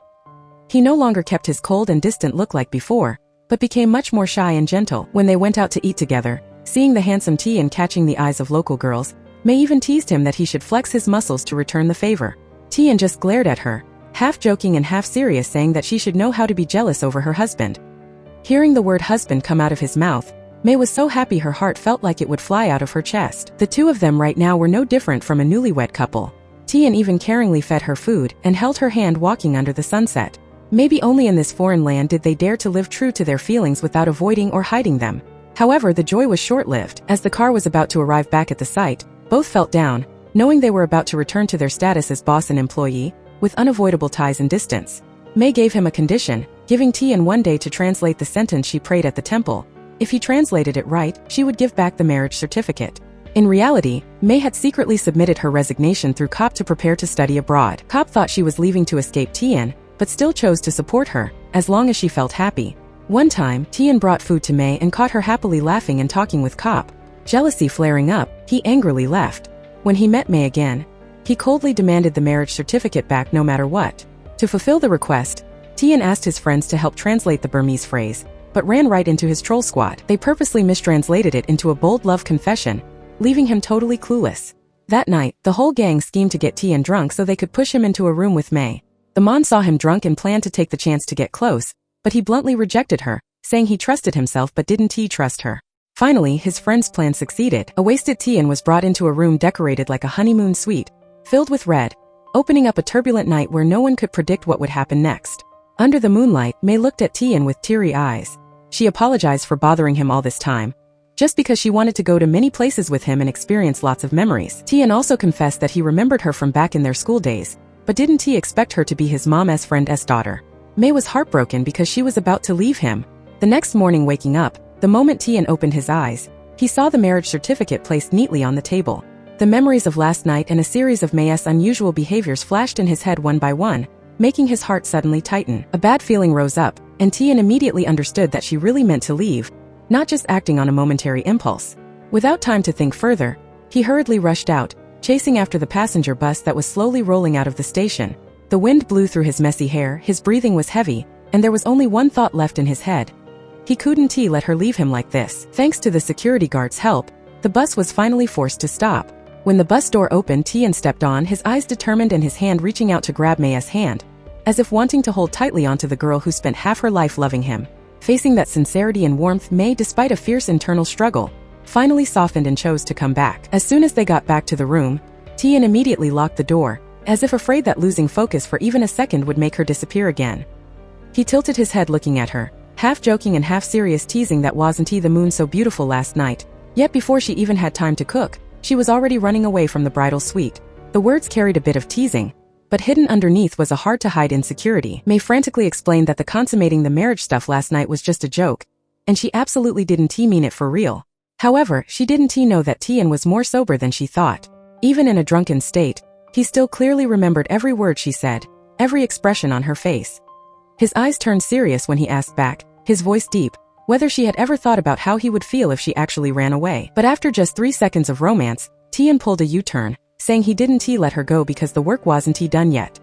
He no longer kept his cold and distant look like before, but became much more shy and gentle. When they went out to eat together, seeing the handsome Tian catching the eyes of local girls, May even teased him that he should flex his muscles to return the favor. Tian just glared at her, half joking and half serious, saying that she should know how to be jealous over her husband. Hearing the word husband come out of his mouth, May was so happy her heart felt like it would fly out of her chest. The two of them right now were no different from a newlywed couple. Tian even caringly fed her food and held her hand walking under the sunset. Maybe only in this foreign land did they dare to live true to their feelings without avoiding or hiding them. However, the joy was short-lived. As the car was about to arrive back at the site, both felt down, knowing they were about to return to their status as boss and employee, with unavoidable ties and distance. May gave him a condition, giving Tian one day to translate the sentence she prayed at the temple. If he translated it right, she would give back the marriage certificate. In reality, May had secretly submitted her resignation through Cop to prepare to study abroad. Cop thought she was leaving to escape Tian, but still chose to support her, as long as she felt happy. One time, Tian brought food to May and caught her happily laughing and talking with Cop. Jealousy flaring up, he angrily left. When he met May again, he coldly demanded the marriage certificate back no matter what. To fulfill the request, Tian asked his friends to help translate the Burmese phrase, but ran right into his troll squad. They purposely mistranslated it into a bold love confession, leaving him totally clueless. That night, the whole gang schemed to get Tian drunk so they could push him into a room with May. The Mon saw him drunk and planned to take the chance to get close, but he bluntly rejected her, saying he trusted himself but didn't trust her. Finally, his friend's plan succeeded. A wasted Tian was brought into a room decorated like a honeymoon suite, filled with red, opening up a turbulent night where no one could predict what would happen next. Under the moonlight, May looked at Tian with teary eyes. She apologized for bothering him all this time, just because she wanted to go to many places with him and experience lots of memories. Tian also confessed that he remembered her from back in their school days, but didn't expect her to be his mom's friend's daughter. May was heartbroken because she was about to leave him. The next morning, waking up, the moment Tian opened his eyes, he saw the marriage certificate placed neatly on the table. The memories of last night and a series of May's unusual behaviors flashed in his head one by one, making his heart suddenly tighten. A bad feeling rose up, and Tian immediately understood that she really meant to leave, not just acting on a momentary impulse. Without time to think further, he hurriedly rushed out, chasing after the passenger bus that was slowly rolling out of the station. The wind blew through his messy hair, his breathing was heavy, and there was only one thought left in his head. He couldn't let her leave him like this. Thanks to the security guard's help, the bus was finally forced to stop. When the bus door opened, Tian stepped on, his eyes determined and his hand reaching out to grab Mei's hand, as if wanting to hold tightly onto the girl who spent half her life loving him. Facing that sincerity and warmth, Mei, despite a fierce internal struggle, finally softened and chose to come back. As soon as they got back to the room, Tian immediately locked the door, as if afraid that losing focus for even a second would make her disappear again. He tilted his head looking at her, half joking and half serious, teasing that wasn't the moon so beautiful last night. Yet before she even had time to cook, she was already running away from the bridal suite. The words carried a bit of teasing, but hidden underneath was a hard-to-hide insecurity. Mei frantically explained that the consummating the marriage stuff last night was just a joke, and she absolutely didn't mean it for real. However, she didn't know that Tian was more sober than she thought. Even in a drunken state, he still clearly remembered every word she said, every expression on her face. His eyes turned serious when he asked back, his voice deep, whether she had ever thought about how he would feel if she actually ran away. But after just 3 seconds of romance, Tian pulled a U-turn, saying he didn't let her go because the work wasn't done yet.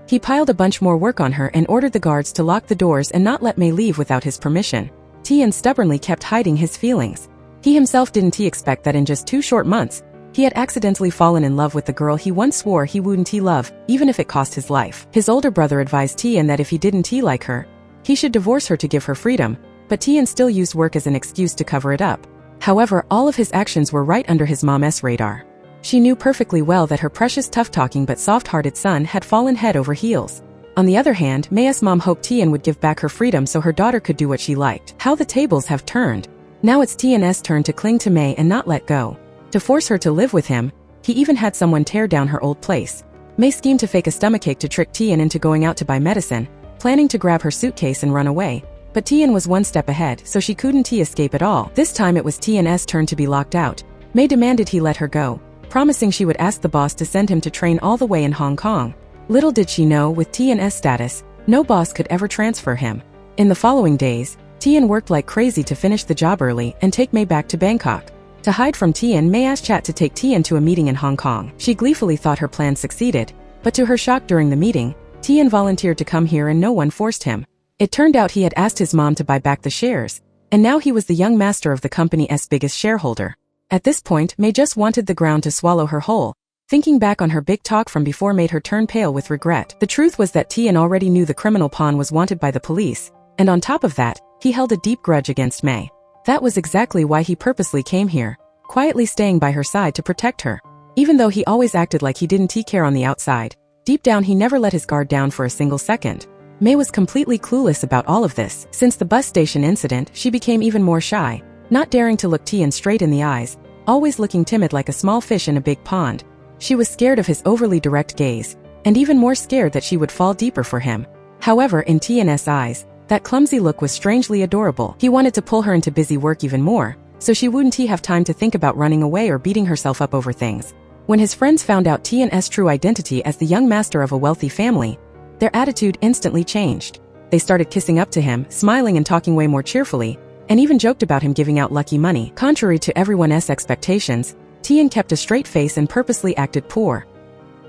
He piled a bunch more work on her and ordered the guards to lock the doors and not let Mei leave without his permission. Tian stubbornly kept hiding his feelings. He himself didn't expect that in just 2 short months, he had accidentally fallen in love with the girl he once swore he wouldn't love, even if it cost his life. His older brother advised Tian that if he didn't like her, he should divorce her to give her freedom, but Tian still used work as an excuse to cover it up. However, all of his actions were right under his mom's radar. She knew perfectly well that her precious tough-talking but soft-hearted son had fallen head over heels. On the other hand, Mei's mom hoped Tian would give back her freedom so her daughter could do what she liked. How the tables have turned. Now it's Tian's turn to cling to Mei and not let go. To force her to live with him, he even had someone tear down her old place. Mei schemed to fake a stomachache to trick Tian into going out to buy medicine, planning to grab her suitcase and run away. But Tian was one step ahead, so she couldn't escape at all. This time it was Tian's turn to be locked out. Mei demanded he let her go, promising she would ask the boss to send him to train all the way in Hong Kong. Little did she know, with Tian's status, no boss could ever transfer him. In the following days, Tian worked like crazy to finish the job early and take Mei back to Bangkok. To hide from Tian, Mei asked Chat to take Tian to a meeting in Hong Kong. She gleefully thought her plan succeeded, but to her shock during the meeting, Tian volunteered to come here and no one forced him. It turned out he had asked his mom to buy back the shares, and now he was the young master of the company's biggest shareholder. At this point, Mei just wanted the ground to swallow her whole. Thinking back on her big talk from before made her turn pale with regret. The truth was that Tian already knew the criminal pawn was wanted by the police, and on top of that, he held a deep grudge against Mei. That was exactly why he purposely came here, quietly staying by her side to protect her. Even though he always acted like he didn't care on the outside, deep down he never let his guard down for a single second. Mei was completely clueless about all of this. Since the bus station incident, she became even more shy, not daring to look Tian straight in the eyes, always looking timid like a small fish in a big pond. She was scared of his overly direct gaze, and even more scared that she would fall deeper for him. However, in Tian's eyes, that clumsy look was strangely adorable. He wanted to pull her into busy work even more, so she wouldn't have time to think about running away or beating herself up over things. When his friends found out Tian's true identity as the young master of a wealthy family, their attitude instantly changed. They started kissing up to him, smiling and talking way more cheerfully, and even joked about him giving out lucky money. Contrary to everyone's expectations, Tian kept a straight face and purposely acted poor.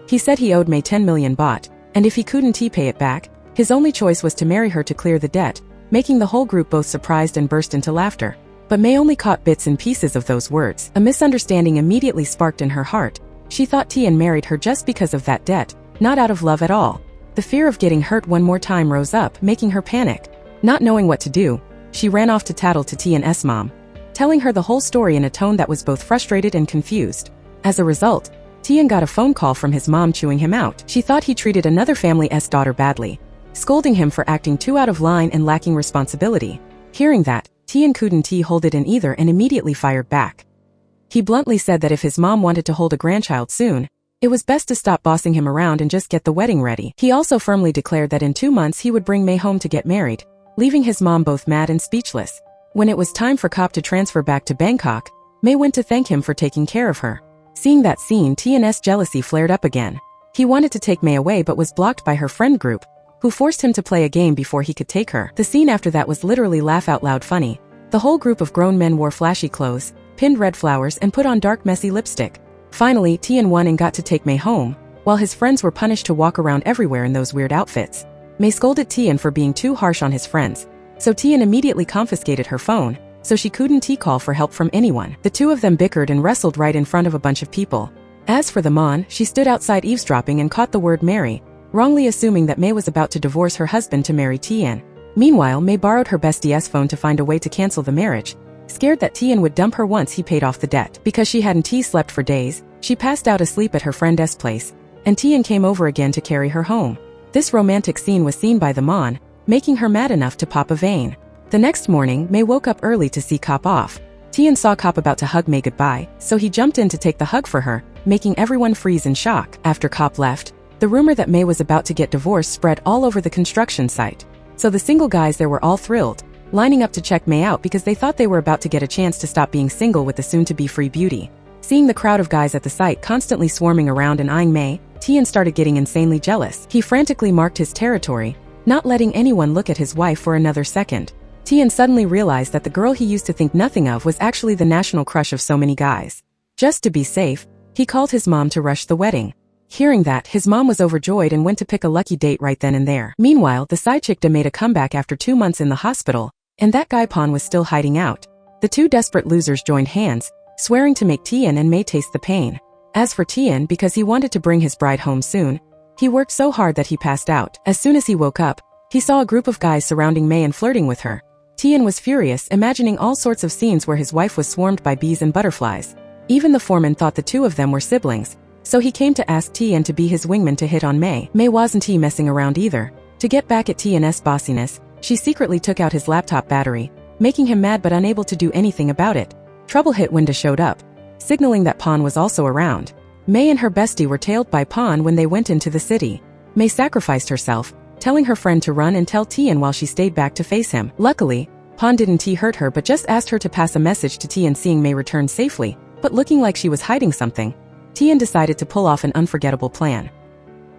He said he owed Mei 10 million baht, and if he couldn't pay it back, his only choice was to marry her to clear the debt, making the whole group both surprised and burst into laughter. But Mei only caught bits and pieces of those words. A misunderstanding immediately sparked in her heart. She thought Tian married her just because of that debt, not out of love at all. The fear of getting hurt one more time rose up, making her panic. Not knowing what to do, she ran off to tattle to Tian's mom, telling her the whole story in a tone that was both frustrated and confused. As a result, Tian got a phone call from his mom chewing him out. She thought he treated another family's daughter badly, scolding him for acting too out of line and lacking responsibility. Hearing that, Tian couldn't hold it in either and immediately fired back. He bluntly said that if his mom wanted to hold a grandchild soon, it was best to stop bossing him around and just get the wedding ready. He also firmly declared that in 2 months he would bring Mei home to get married, leaving his mom both mad and speechless. When it was time for Cop to transfer back to Bangkok, Mei went to thank him for taking care of her. Seeing that scene, Tian's jealousy flared up again. He wanted to take Mei away but was blocked by her friend group, who forced him to play a game before he could take her. The scene after that was literally laugh out loud funny. The whole group of grown men wore flashy clothes, pinned red flowers and put on dark messy lipstick. Finally, Tian won and got to take Mei home, while his friends were punished to walk around everywhere in those weird outfits. Mei scolded Tian for being too harsh on his friends, so Tian immediately confiscated her phone, so she couldn't call for help from anyone. The two of them bickered and wrestled right in front of a bunch of people. As for the Mon, she stood outside eavesdropping and caught the word marry, wrongly assuming that Mei was about to divorce her husband to marry Tian. Meanwhile, Mei borrowed her bestie's phone to find a way to cancel the marriage, scared that Tian would dump her once he paid off the debt. Because she hadn't slept for days, she passed out asleep at her friend's place, and Tian came over again to carry her home. This romantic scene was seen by the Mon, making her mad enough to pop a vein. The next morning, Mei woke up early to see Cop off. Tian saw Cop about to hug Mei goodbye, so he jumped in to take the hug for her, making everyone freeze in shock. After Cop left, the rumor that Mei was about to get divorced spread all over the construction site. So the single guys there were all thrilled, lining up to check Mei out because they thought they were about to get a chance to stop being single with the soon-to-be free beauty. Seeing the crowd of guys at the site constantly swarming around and eyeing Mei, Tian started getting insanely jealous. He frantically marked his territory, not letting anyone look at his wife for another second. Tian suddenly realized that the girl he used to think nothing of was actually the national crush of so many guys. Just to be safe, he called his mom to rush the wedding. Hearing that, his mom was overjoyed and went to pick a lucky date right then and there. Meanwhile, the side chick Da made a comeback after 2 months in the hospital, and that guy Pan was still hiding out. The two desperate losers joined hands, swearing to make Tian and Mei taste the pain. As for Tian, because he wanted to bring his bride home soon, he worked so hard that he passed out. As soon as he woke up, he saw a group of guys surrounding Mei and flirting with her. Tian was furious, imagining all sorts of scenes where his wife was swarmed by bees and butterflies. Even the foreman thought the two of them were siblings, so he came to ask Tian to be his wingman to hit on Mei. Mei wasn't messing around either. To get back at Tian's bossiness, she secretly took out his laptop battery, making him mad but unable to do anything about it. Trouble hit when Da showed up, signaling that Pan was also around. Mei and her bestie were tailed by Pan when they went into the city. Mei sacrificed herself, telling her friend to run and tell Tian while she stayed back to face him. Luckily, Pan didn't hurt her but just asked her to pass a message to Tian seeing Mei return safely, but looking like she was hiding something, Tian decided to pull off an unforgettable plan.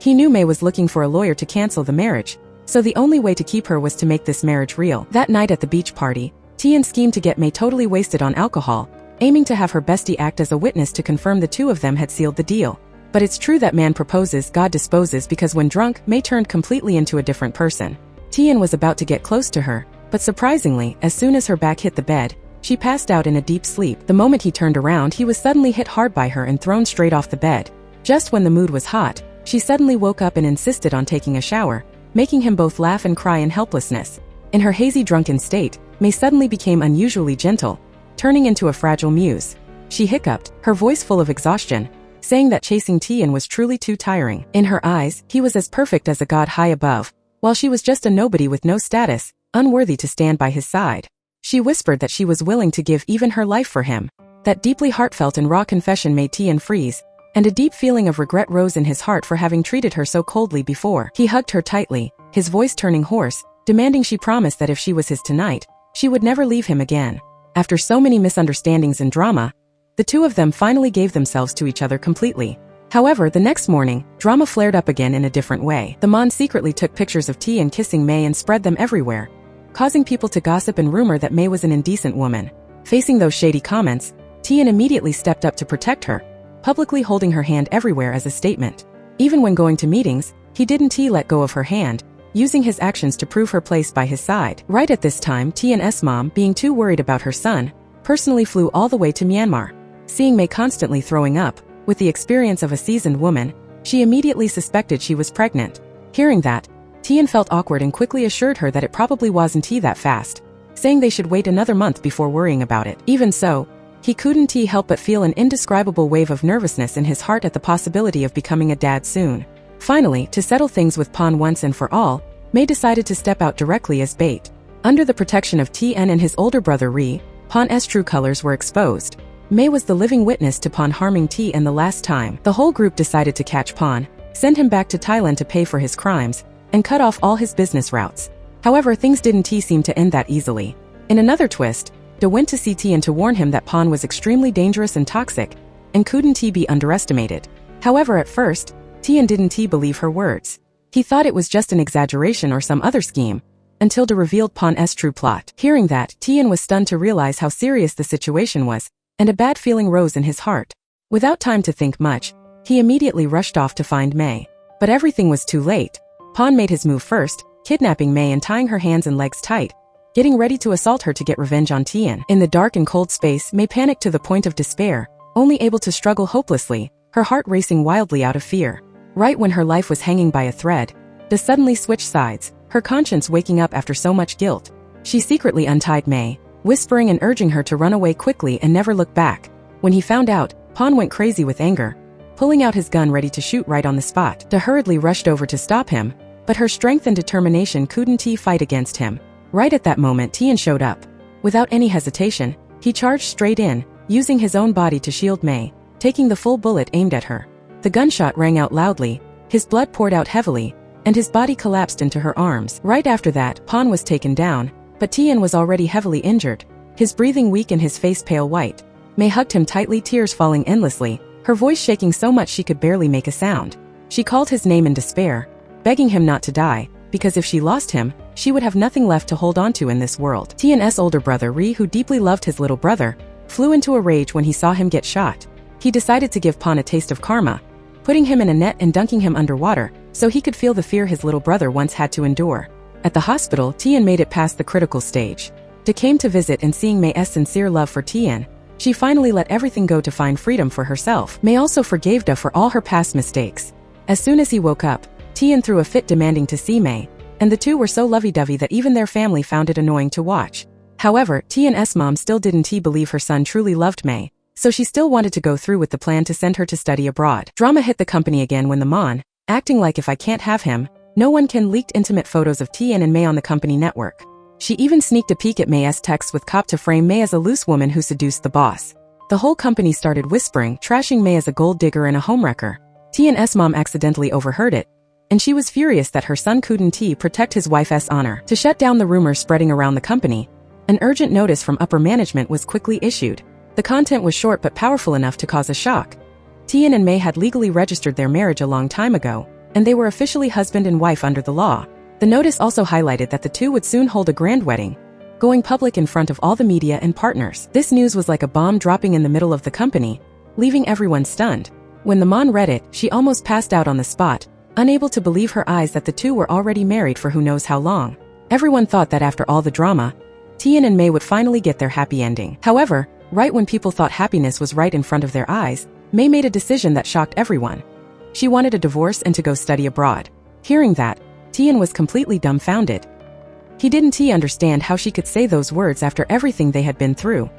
He knew Mei was looking for a lawyer to cancel the marriage, so the only way to keep her was to make this marriage real. That night at the beach party, Tian schemed to get Mei totally wasted on alcohol, aiming to have her bestie act as a witness to confirm the two of them had sealed the deal. But it's true that man proposes, God disposes, because when drunk, Mei turned completely into a different person. Tian was about to get close to her, but surprisingly, as soon as her back hit the bed, she passed out in a deep sleep. The moment he turned around, he was suddenly hit hard by her and thrown straight off the bed. Just when the mood was hot, she suddenly woke up and insisted on taking a shower, making him both laugh and cry in helplessness. In her hazy drunken state, Mei suddenly became unusually gentle, turning into a fragile muse. She hiccuped, her voice full of exhaustion, saying that chasing Tian was truly too tiring. In her eyes, he was as perfect as a god high above, while she was just a nobody with no status, unworthy to stand by his side. She whispered that she was willing to give even her life for him. That deeply heartfelt and raw confession made Tian freeze, and a deep feeling of regret rose in his heart for having treated her so coldly before. He hugged her tightly, his voice turning hoarse, demanding she promise that if she was his tonight, she would never leave him again. After so many misunderstandings and drama, the two of them finally gave themselves to each other completely. However, the next morning, drama flared up again in a different way. The Mon secretly took pictures of Tian kissing Mei and spread them everywhere, causing people to gossip and rumor that Mei was an indecent woman. Facing those shady comments, Tian immediately stepped up to protect her, publicly holding her hand everywhere as a statement. Even when going to meetings, he didn't let go of her hand, using his actions to prove her place by his side. Right at this time, Tian's mom, being too worried about her son, personally flew all the way to Myanmar. Seeing Mei constantly throwing up, with the experience of a seasoned woman, she immediately suspected she was pregnant. Hearing that, Tian felt awkward and quickly assured her that it probably wasn't that fast, saying they should wait another month before worrying about it. Even so, he couldn't help but feel an indescribable wave of nervousness in his heart at the possibility of becoming a dad soon. Finally, to settle things with Pan once and for all, Mei decided to step out directly as bait. Under the protection of Tian and his older brother Ri, Pan's true colors were exposed. Mei was the living witness to Pan harming Tian the last time. The whole group decided to catch Pan, send him back to Thailand to pay for his crimes, and cut off all his business routes. However, things didn't seem to end that easily. In another twist, Da went to see Tian to warn him that Pan was extremely dangerous and toxic, and couldn't be underestimated. However, at first, Tian didn't believe her words. He thought it was just an exaggeration or some other scheme, until De revealed Pon's true plot. Hearing that, Tian was stunned to realize how serious the situation was, and a bad feeling rose in his heart. Without time to think much, he immediately rushed off to find Mei. But everything was too late. Pon made his move first, kidnapping Mei and tying her hands and legs tight, getting ready to assault her to get revenge on Tian. In the dark and cold space, Mei panicked to the point of despair, only able to struggle hopelessly, her heart racing wildly out of fear. Right when her life was hanging by a thread, De suddenly switched sides, her conscience waking up after so much guilt. She secretly untied Mei, whispering and urging her to run away quickly and never look back. When he found out, Pon went crazy with anger, pulling out his gun ready to shoot right on the spot. De hurriedly rushed over to stop him, but her strength and determination couldn't fight against him. Right at that moment, Tian showed up. Without any hesitation, he charged straight in, using his own body to shield Mei, taking the full bullet aimed at her. The gunshot rang out loudly, his blood poured out heavily, and his body collapsed into her arms. Right after that, Pon was taken down, but Tian was already heavily injured, his breathing weak and his face pale white. Mei hugged him tightly, tears falling endlessly, her voice shaking so much she could barely make a sound. She called his name in despair, begging him not to die, because if she lost him, she would have nothing left to hold on to in this world. Tian's older brother Ri, who deeply loved his little brother, flew into a rage when he saw him get shot. He decided to give Pon a taste of karma, putting him in a net and dunking him underwater, so he could feel the fear his little brother once had to endure. At the hospital, Tian made it past the critical stage. De came to visit, and seeing Mei's sincere love for Tian, she finally let everything go to find freedom for herself. Mei also forgave De for all her past mistakes. As soon as he woke up, Tian threw a fit demanding to see Mei, and the two were so lovey-dovey that even their family found it annoying to watch. However, Tian's mom still didn't believe her son truly loved Mei, so she still wanted to go through with the plan to send her to study abroad. Drama hit the company again when the Mon, acting like if I can't have him, no one can, leaked intimate photos of Tian and Mei on the company network. She even sneaked a peek at Mei's texts with Cop to frame Mei as a loose woman who seduced the boss. The whole company started whispering, trashing Mei as a gold digger and a homewrecker. Tian's mom accidentally overheard it, and she was furious that her son couldn't protect his wife's honor. To shut down the rumors spreading around the company, an urgent notice from upper management was quickly issued. The content was short but powerful enough to cause a shock. Tian and Mei had legally registered their marriage a long time ago, and they were officially husband and wife under the law. The notice also highlighted that the two would soon hold a grand wedding, going public in front of all the media and partners. This news was like a bomb dropping in the middle of the company, leaving everyone stunned. When the Mon read it, she almost passed out on the spot, unable to believe her eyes that the two were already married for who knows how long. Everyone thought that after all the drama, Tian and Mei would finally get their happy ending. However, right when people thought happiness was right in front of their eyes, Mei made a decision that shocked everyone. She wanted a divorce and to go study abroad. Hearing that, Tian was completely dumbfounded. He didn't understand how she could say those words after everything they had been through.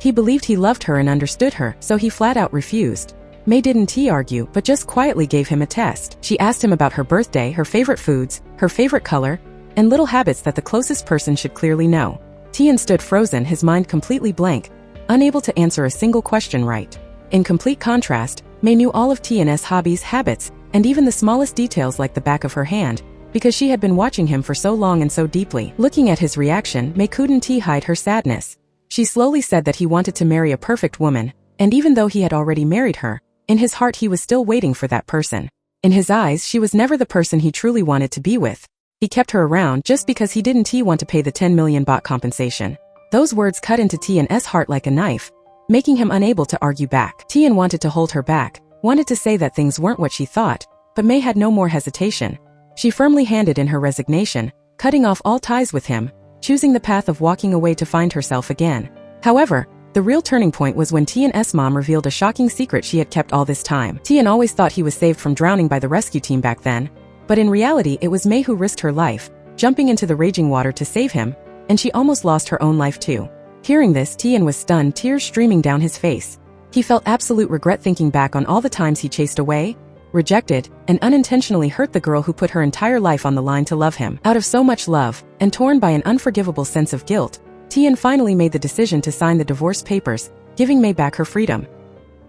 He believed he loved her and understood her, so he flat out refused. Mei didn't argue, but just quietly gave him a test. She asked him about her birthday, her favorite foods, her favorite color, and little habits that the closest person should clearly know. Tian stood frozen, his mind completely blank, unable to answer a single question right. In complete contrast, Mei knew all of Tian's hobbies, habits, and even the smallest details like the back of her hand, because she had been watching him for so long and so deeply. Looking at his reaction, Mei couldn't hide her sadness. She slowly said that he wanted to marry a perfect woman, and even though he had already married her, in his heart he was still waiting for that person. In his eyes, she was never the person he truly wanted to be with. He kept her around just because he didn't want to pay the 10 million baht compensation. Those words cut into Tian's heart like a knife, making him unable to argue back. Tian wanted to hold her back, wanted to say that things weren't what she thought, but Mei had no more hesitation. She firmly handed in her resignation, cutting off all ties with him, choosing the path of walking away to find herself again. However, the real turning point was when Tian's mom revealed a shocking secret she had kept all this time. Tian always thought he was saved from drowning by the rescue team back then, but in reality it was Mei who risked her life, jumping into the raging water to save him, and she almost lost her own life too. Hearing this, Tian was stunned, tears streaming down his face. He felt absolute regret thinking back on all the times he chased away, rejected, and unintentionally hurt the girl who put her entire life on the line to love him. Out of so much love, and torn by an unforgivable sense of guilt, Tian finally made the decision to sign the divorce papers, giving Mei back her freedom.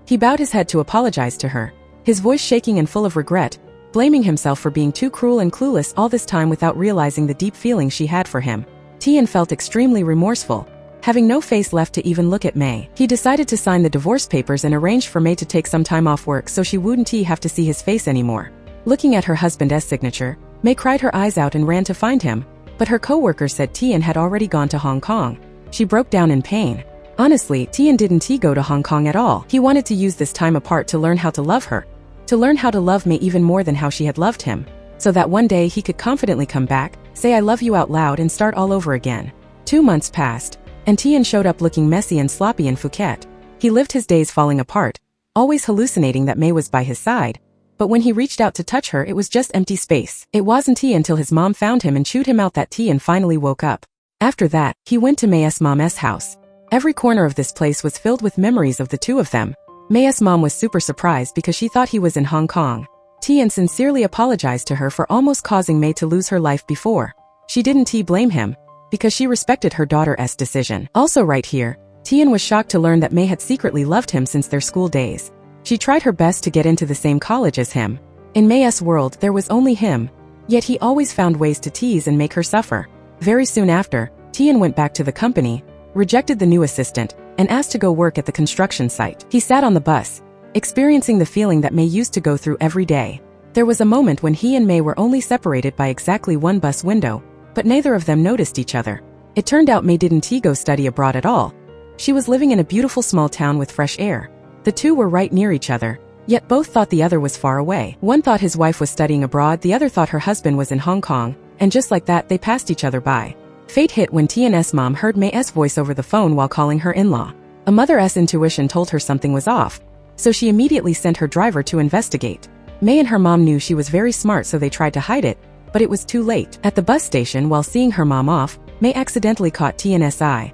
He bowed his head to apologize to her, his voice shaking and full of regret, blaming himself for being too cruel and clueless all this time without realizing the deep feelings she had for him. Tian felt extremely remorseful, having no face left to even look at Mei. He decided to sign the divorce papers and arranged for Mei to take some time off work so she wouldn't have to see his face anymore. Looking at her husband's signature, Mei cried her eyes out and ran to find him, but her coworkers said Tian had already gone to Hong Kong. She broke down in pain. Honestly, Tian didn't go to Hong Kong at all. He wanted to use this time apart to learn how to love her, to learn how to love May even more than how she had loved him, so that one day he could confidently come back, say I love you out loud and start all over again. 2 months passed, and Tian showed up looking messy and sloppy in Phuket. He lived his days falling apart, always hallucinating that May was by his side, but when he reached out to touch her it was just empty space. It wasn't until his mom found him and chewed him out that Tian finally woke up. After that, he went to May's mom's house. Every corner of this place was filled with memories of the two of them. May's mom was super surprised because she thought he was in Hong Kong. Tian sincerely apologized to her for almost causing May to lose her life before. She didn't blame him, because she respected her daughter's decision. Also right here, Tian was shocked to learn that May had secretly loved him since their school days. She tried her best to get into the same college as him. In May's world there was only him, yet he always found ways to tease and make her suffer. Very soon after, Tian went back to the company, rejected the new assistant, and asked to go work at the construction site. He sat on the bus, experiencing the feeling that May used to go through every day. There was a moment when he and May were only separated by exactly one bus window, but neither of them noticed each other. It turned out May didn't go study abroad at all. She was living in a beautiful small town with fresh air. The two were right near each other, yet both thought the other was far away. One thought his wife was studying abroad, the other thought her husband was in Hong Kong, and just like that they passed each other by. Fate hit when Tian's mom heard May's voice over the phone while calling her in-law. A mother's intuition told her something was off, so she immediately sent her driver to investigate. May and her mom knew she was very smart, so they tried to hide it, but it was too late. At the bus station while seeing her mom off, May accidentally caught Tian's eye.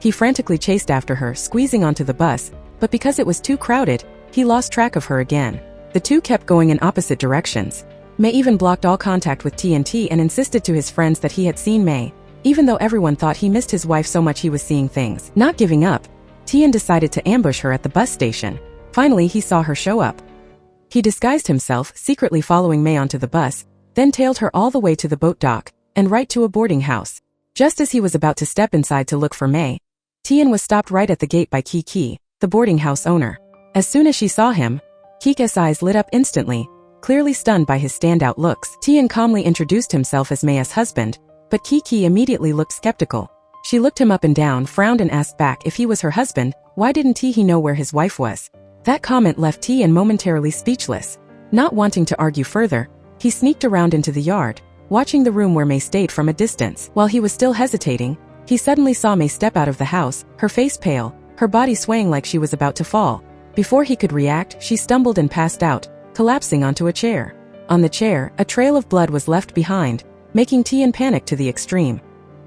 He frantically chased after her, squeezing onto the bus, but because it was too crowded, he lost track of her again. The two kept going in opposite directions. May even blocked all contact with TNT and insisted to his friends that he had seen May, even though everyone thought he missed his wife so much he was seeing things. Not giving up, Tian decided to ambush her at the bus station. Finally, he saw her show up. He disguised himself, secretly following May onto the bus, then tailed her all the way to the boat dock, and right to a boarding house. Just as he was about to step inside to look for May, Tian was stopped right at the gate by Kiki, the boarding house owner. As soon as she saw him, Kiki's eyes lit up instantly, clearly stunned by his standout looks. Tian calmly introduced himself as May's husband, but Kiki immediately looked skeptical. She looked him up and down, frowned and asked back if he was her husband, why didn't he know where his wife was? That comment left Tian momentarily speechless. Not wanting to argue further, he sneaked around into the yard, watching the room where May stayed from a distance. While he was still hesitating, he suddenly saw May step out of the house, her face pale, her body swaying like she was about to fall. Before he could react, she stumbled and passed out, collapsing onto a chair. On the chair, a trail of blood was left behind, making Tian panic to the extreme.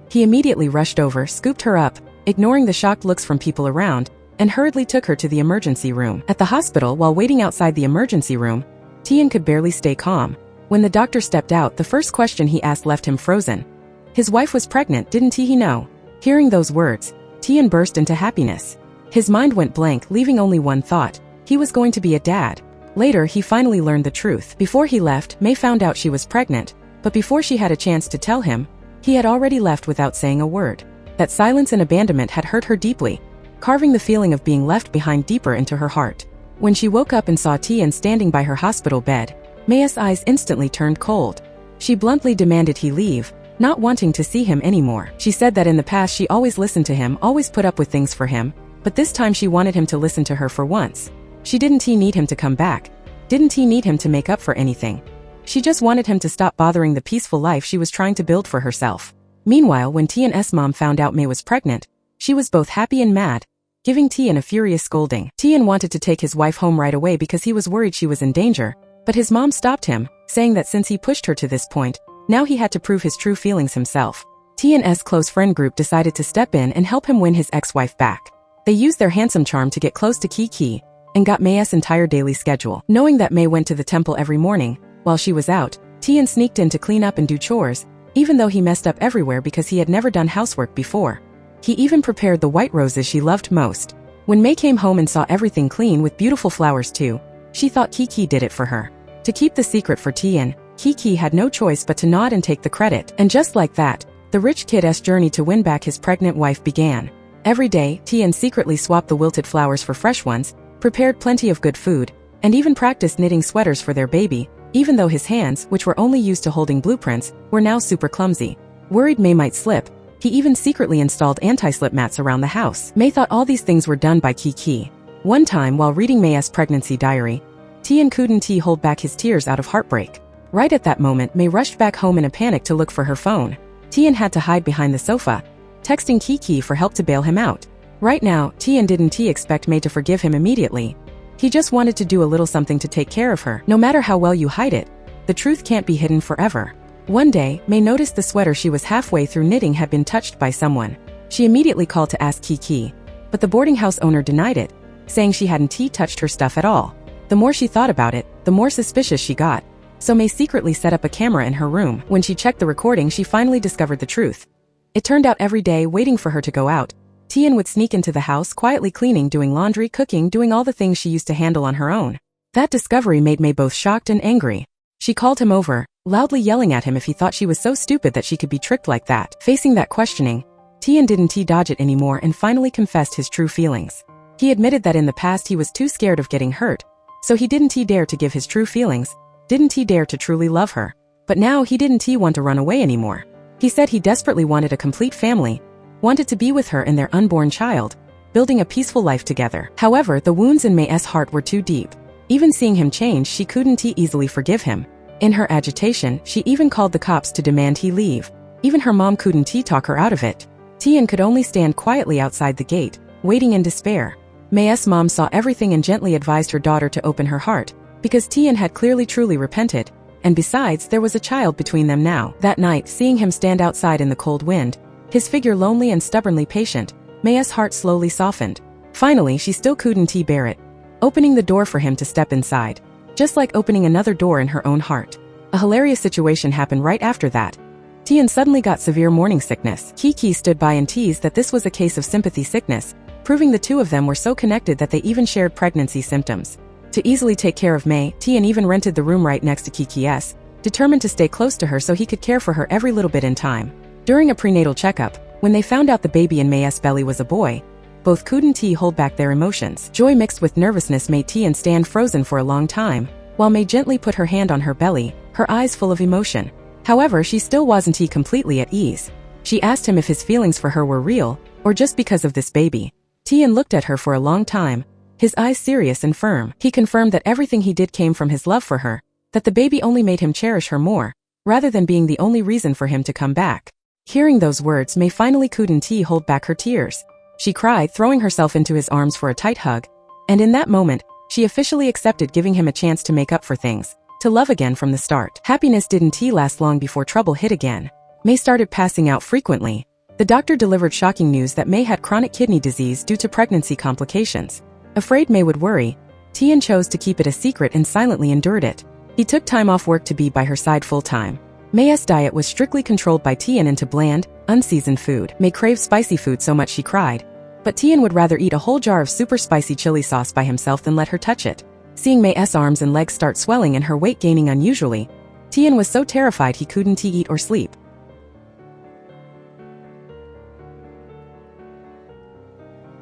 He immediately rushed over, scooped her up, ignoring the shocked looks from people around, and hurriedly took her to the emergency room. At the hospital, while waiting outside the emergency room, Tian could barely stay calm. When the doctor stepped out, the first question he asked left him frozen. His wife was pregnant, didn't he know? Hearing those words, Tian burst into happiness. His mind went blank, leaving only one thought. He was going to be a dad. Later, he finally learned the truth. Before he left, May found out she was pregnant, but before she had a chance to tell him, he had already left without saying a word. That silence and abandonment had hurt her deeply, carving the feeling of being left behind deeper into her heart. When she woke up and saw Tian standing by her hospital bed, May's eyes instantly turned cold. She bluntly demanded he leave, not wanting to see him anymore. She said that in the past she always listened to him, always put up with things for him, but this time she wanted him to listen to her for once. She didn't need him to come back. Didn't need him to make up for anything. She just wanted him to stop bothering the peaceful life she was trying to build for herself. Meanwhile, when Tian's mom found out May was pregnant, she was both happy and mad, giving Tian a furious scolding. Tian wanted to take his wife home right away because he was worried she was in danger, but his mom stopped him, saying that since he pushed her to this point, now he had to prove his true feelings himself. Tian's close friend group decided to step in and help him win his ex-wife back. They used their handsome charm to get close to Kiki, and got May's entire daily schedule. Knowing that May went to the temple every morning, while she was out, Tian sneaked in to clean up and do chores, even though he messed up everywhere because he had never done housework before. He even prepared the white roses she loved most. When May came home and saw everything clean with beautiful flowers too, she thought Kiki did it for her. To keep the secret for Tian, Kiki had no choice but to nod and take the credit. And just like that, the rich kid's journey to win back his pregnant wife began. Every day, Tian secretly swapped the wilted flowers for fresh ones, prepared plenty of good food, and even practiced knitting sweaters for their baby, even though his hands, which were only used to holding blueprints, were now super clumsy. Worried May might slip, he even secretly installed anti-slip mats around the house. May thought all these things were done by Kiki. One time, while reading May's pregnancy diary, Tian couldn't hold back his tears out of heartbreak. Right at that moment, May rushed back home in a panic to look for her phone. Tian had to hide behind the sofa, texting Kiki for help to bail him out. Right now, Tian didn't expect May to forgive him immediately. He just wanted to do a little something to take care of her. No matter how well you hide it, the truth can't be hidden forever. One day, May noticed the sweater she was halfway through knitting had been touched by someone. She immediately called to ask Kiki, but the boarding house owner denied it, saying she hadn't touched her stuff at all. The more she thought about it, the more suspicious she got. So May secretly set up a camera in her room. When she checked the recording, she finally discovered the truth. It turned out every day, waiting for her to go out, Tian would sneak into the house, quietly cleaning, doing laundry, cooking, doing all the things she used to handle on her own. That discovery made May both shocked and angry. She called him over, loudly yelling at him if he thought she was so stupid that she could be tricked like that. Facing that questioning, Tian didn't dodge it anymore and finally confessed his true feelings. He admitted that in the past he was too scared of getting hurt, so he didn't dare to give his true feelings, didn't dare to truly love her. But now he didn't want to run away anymore. He said he desperately wanted a complete family, wanted to be with her and their unborn child, building a peaceful life together. However, the wounds in May's heart were too deep. Even seeing him change, she couldn't easily forgive him. In her agitation, she even called the cops to demand he leave. Even her mom couldn't talk her out of it. Tian could only stand quietly outside the gate, waiting in despair. May's mom saw everything and gently advised her daughter to open her heart, because Tian had clearly truly repented, and besides, there was a child between them now. That night, seeing him stand outside in the cold wind, his figure lonely and stubbornly patient, May's heart slowly softened. Finally, she still couldn't bear it, opening the door for him to step inside, just like opening another door in her own heart. A hilarious situation happened right after that. Tian suddenly got severe morning sickness. Kiki stood by and teased that this was a case of sympathy sickness, proving the two of them were so connected that they even shared pregnancy symptoms. To easily take care of May, Tian even rented the room right next to Kiki's, determined to stay close to her so he could care for her every little bit in time. During a prenatal checkup, when they found out the baby in May's belly was a boy, both couldn't hold back their emotions. Joy mixed with nervousness made Tian stand frozen for a long time, while May gently put her hand on her belly, her eyes full of emotion. However, she still wasn't completely at ease. She asked him if his feelings for her were real, or just because of this baby. Tian looked at her for a long time, his eyes serious and firm. He confirmed that everything he did came from his love for her, that the baby only made him cherish her more, rather than being the only reason for him to come back. Hearing those words, May finally couldn't hold back her tears. She cried, throwing herself into his arms for a tight hug, and in that moment, she officially accepted giving him a chance to make up for things, to love again from the start. Happiness didn't last long before trouble hit again. May started passing out frequently. The doctor delivered shocking news that May had chronic kidney disease due to pregnancy complications. Afraid May would worry, Tian chose to keep it a secret and silently endured it. He took time off work to be by her side full-time. May's diet was strictly controlled by Tian into bland, unseasoned food. May craved spicy food so much she cried, but Tian would rather eat a whole jar of super spicy chili sauce by himself than let her touch it. Seeing May's arms and legs start swelling and her weight gaining unusually, Tian was so terrified he couldn't eat or sleep.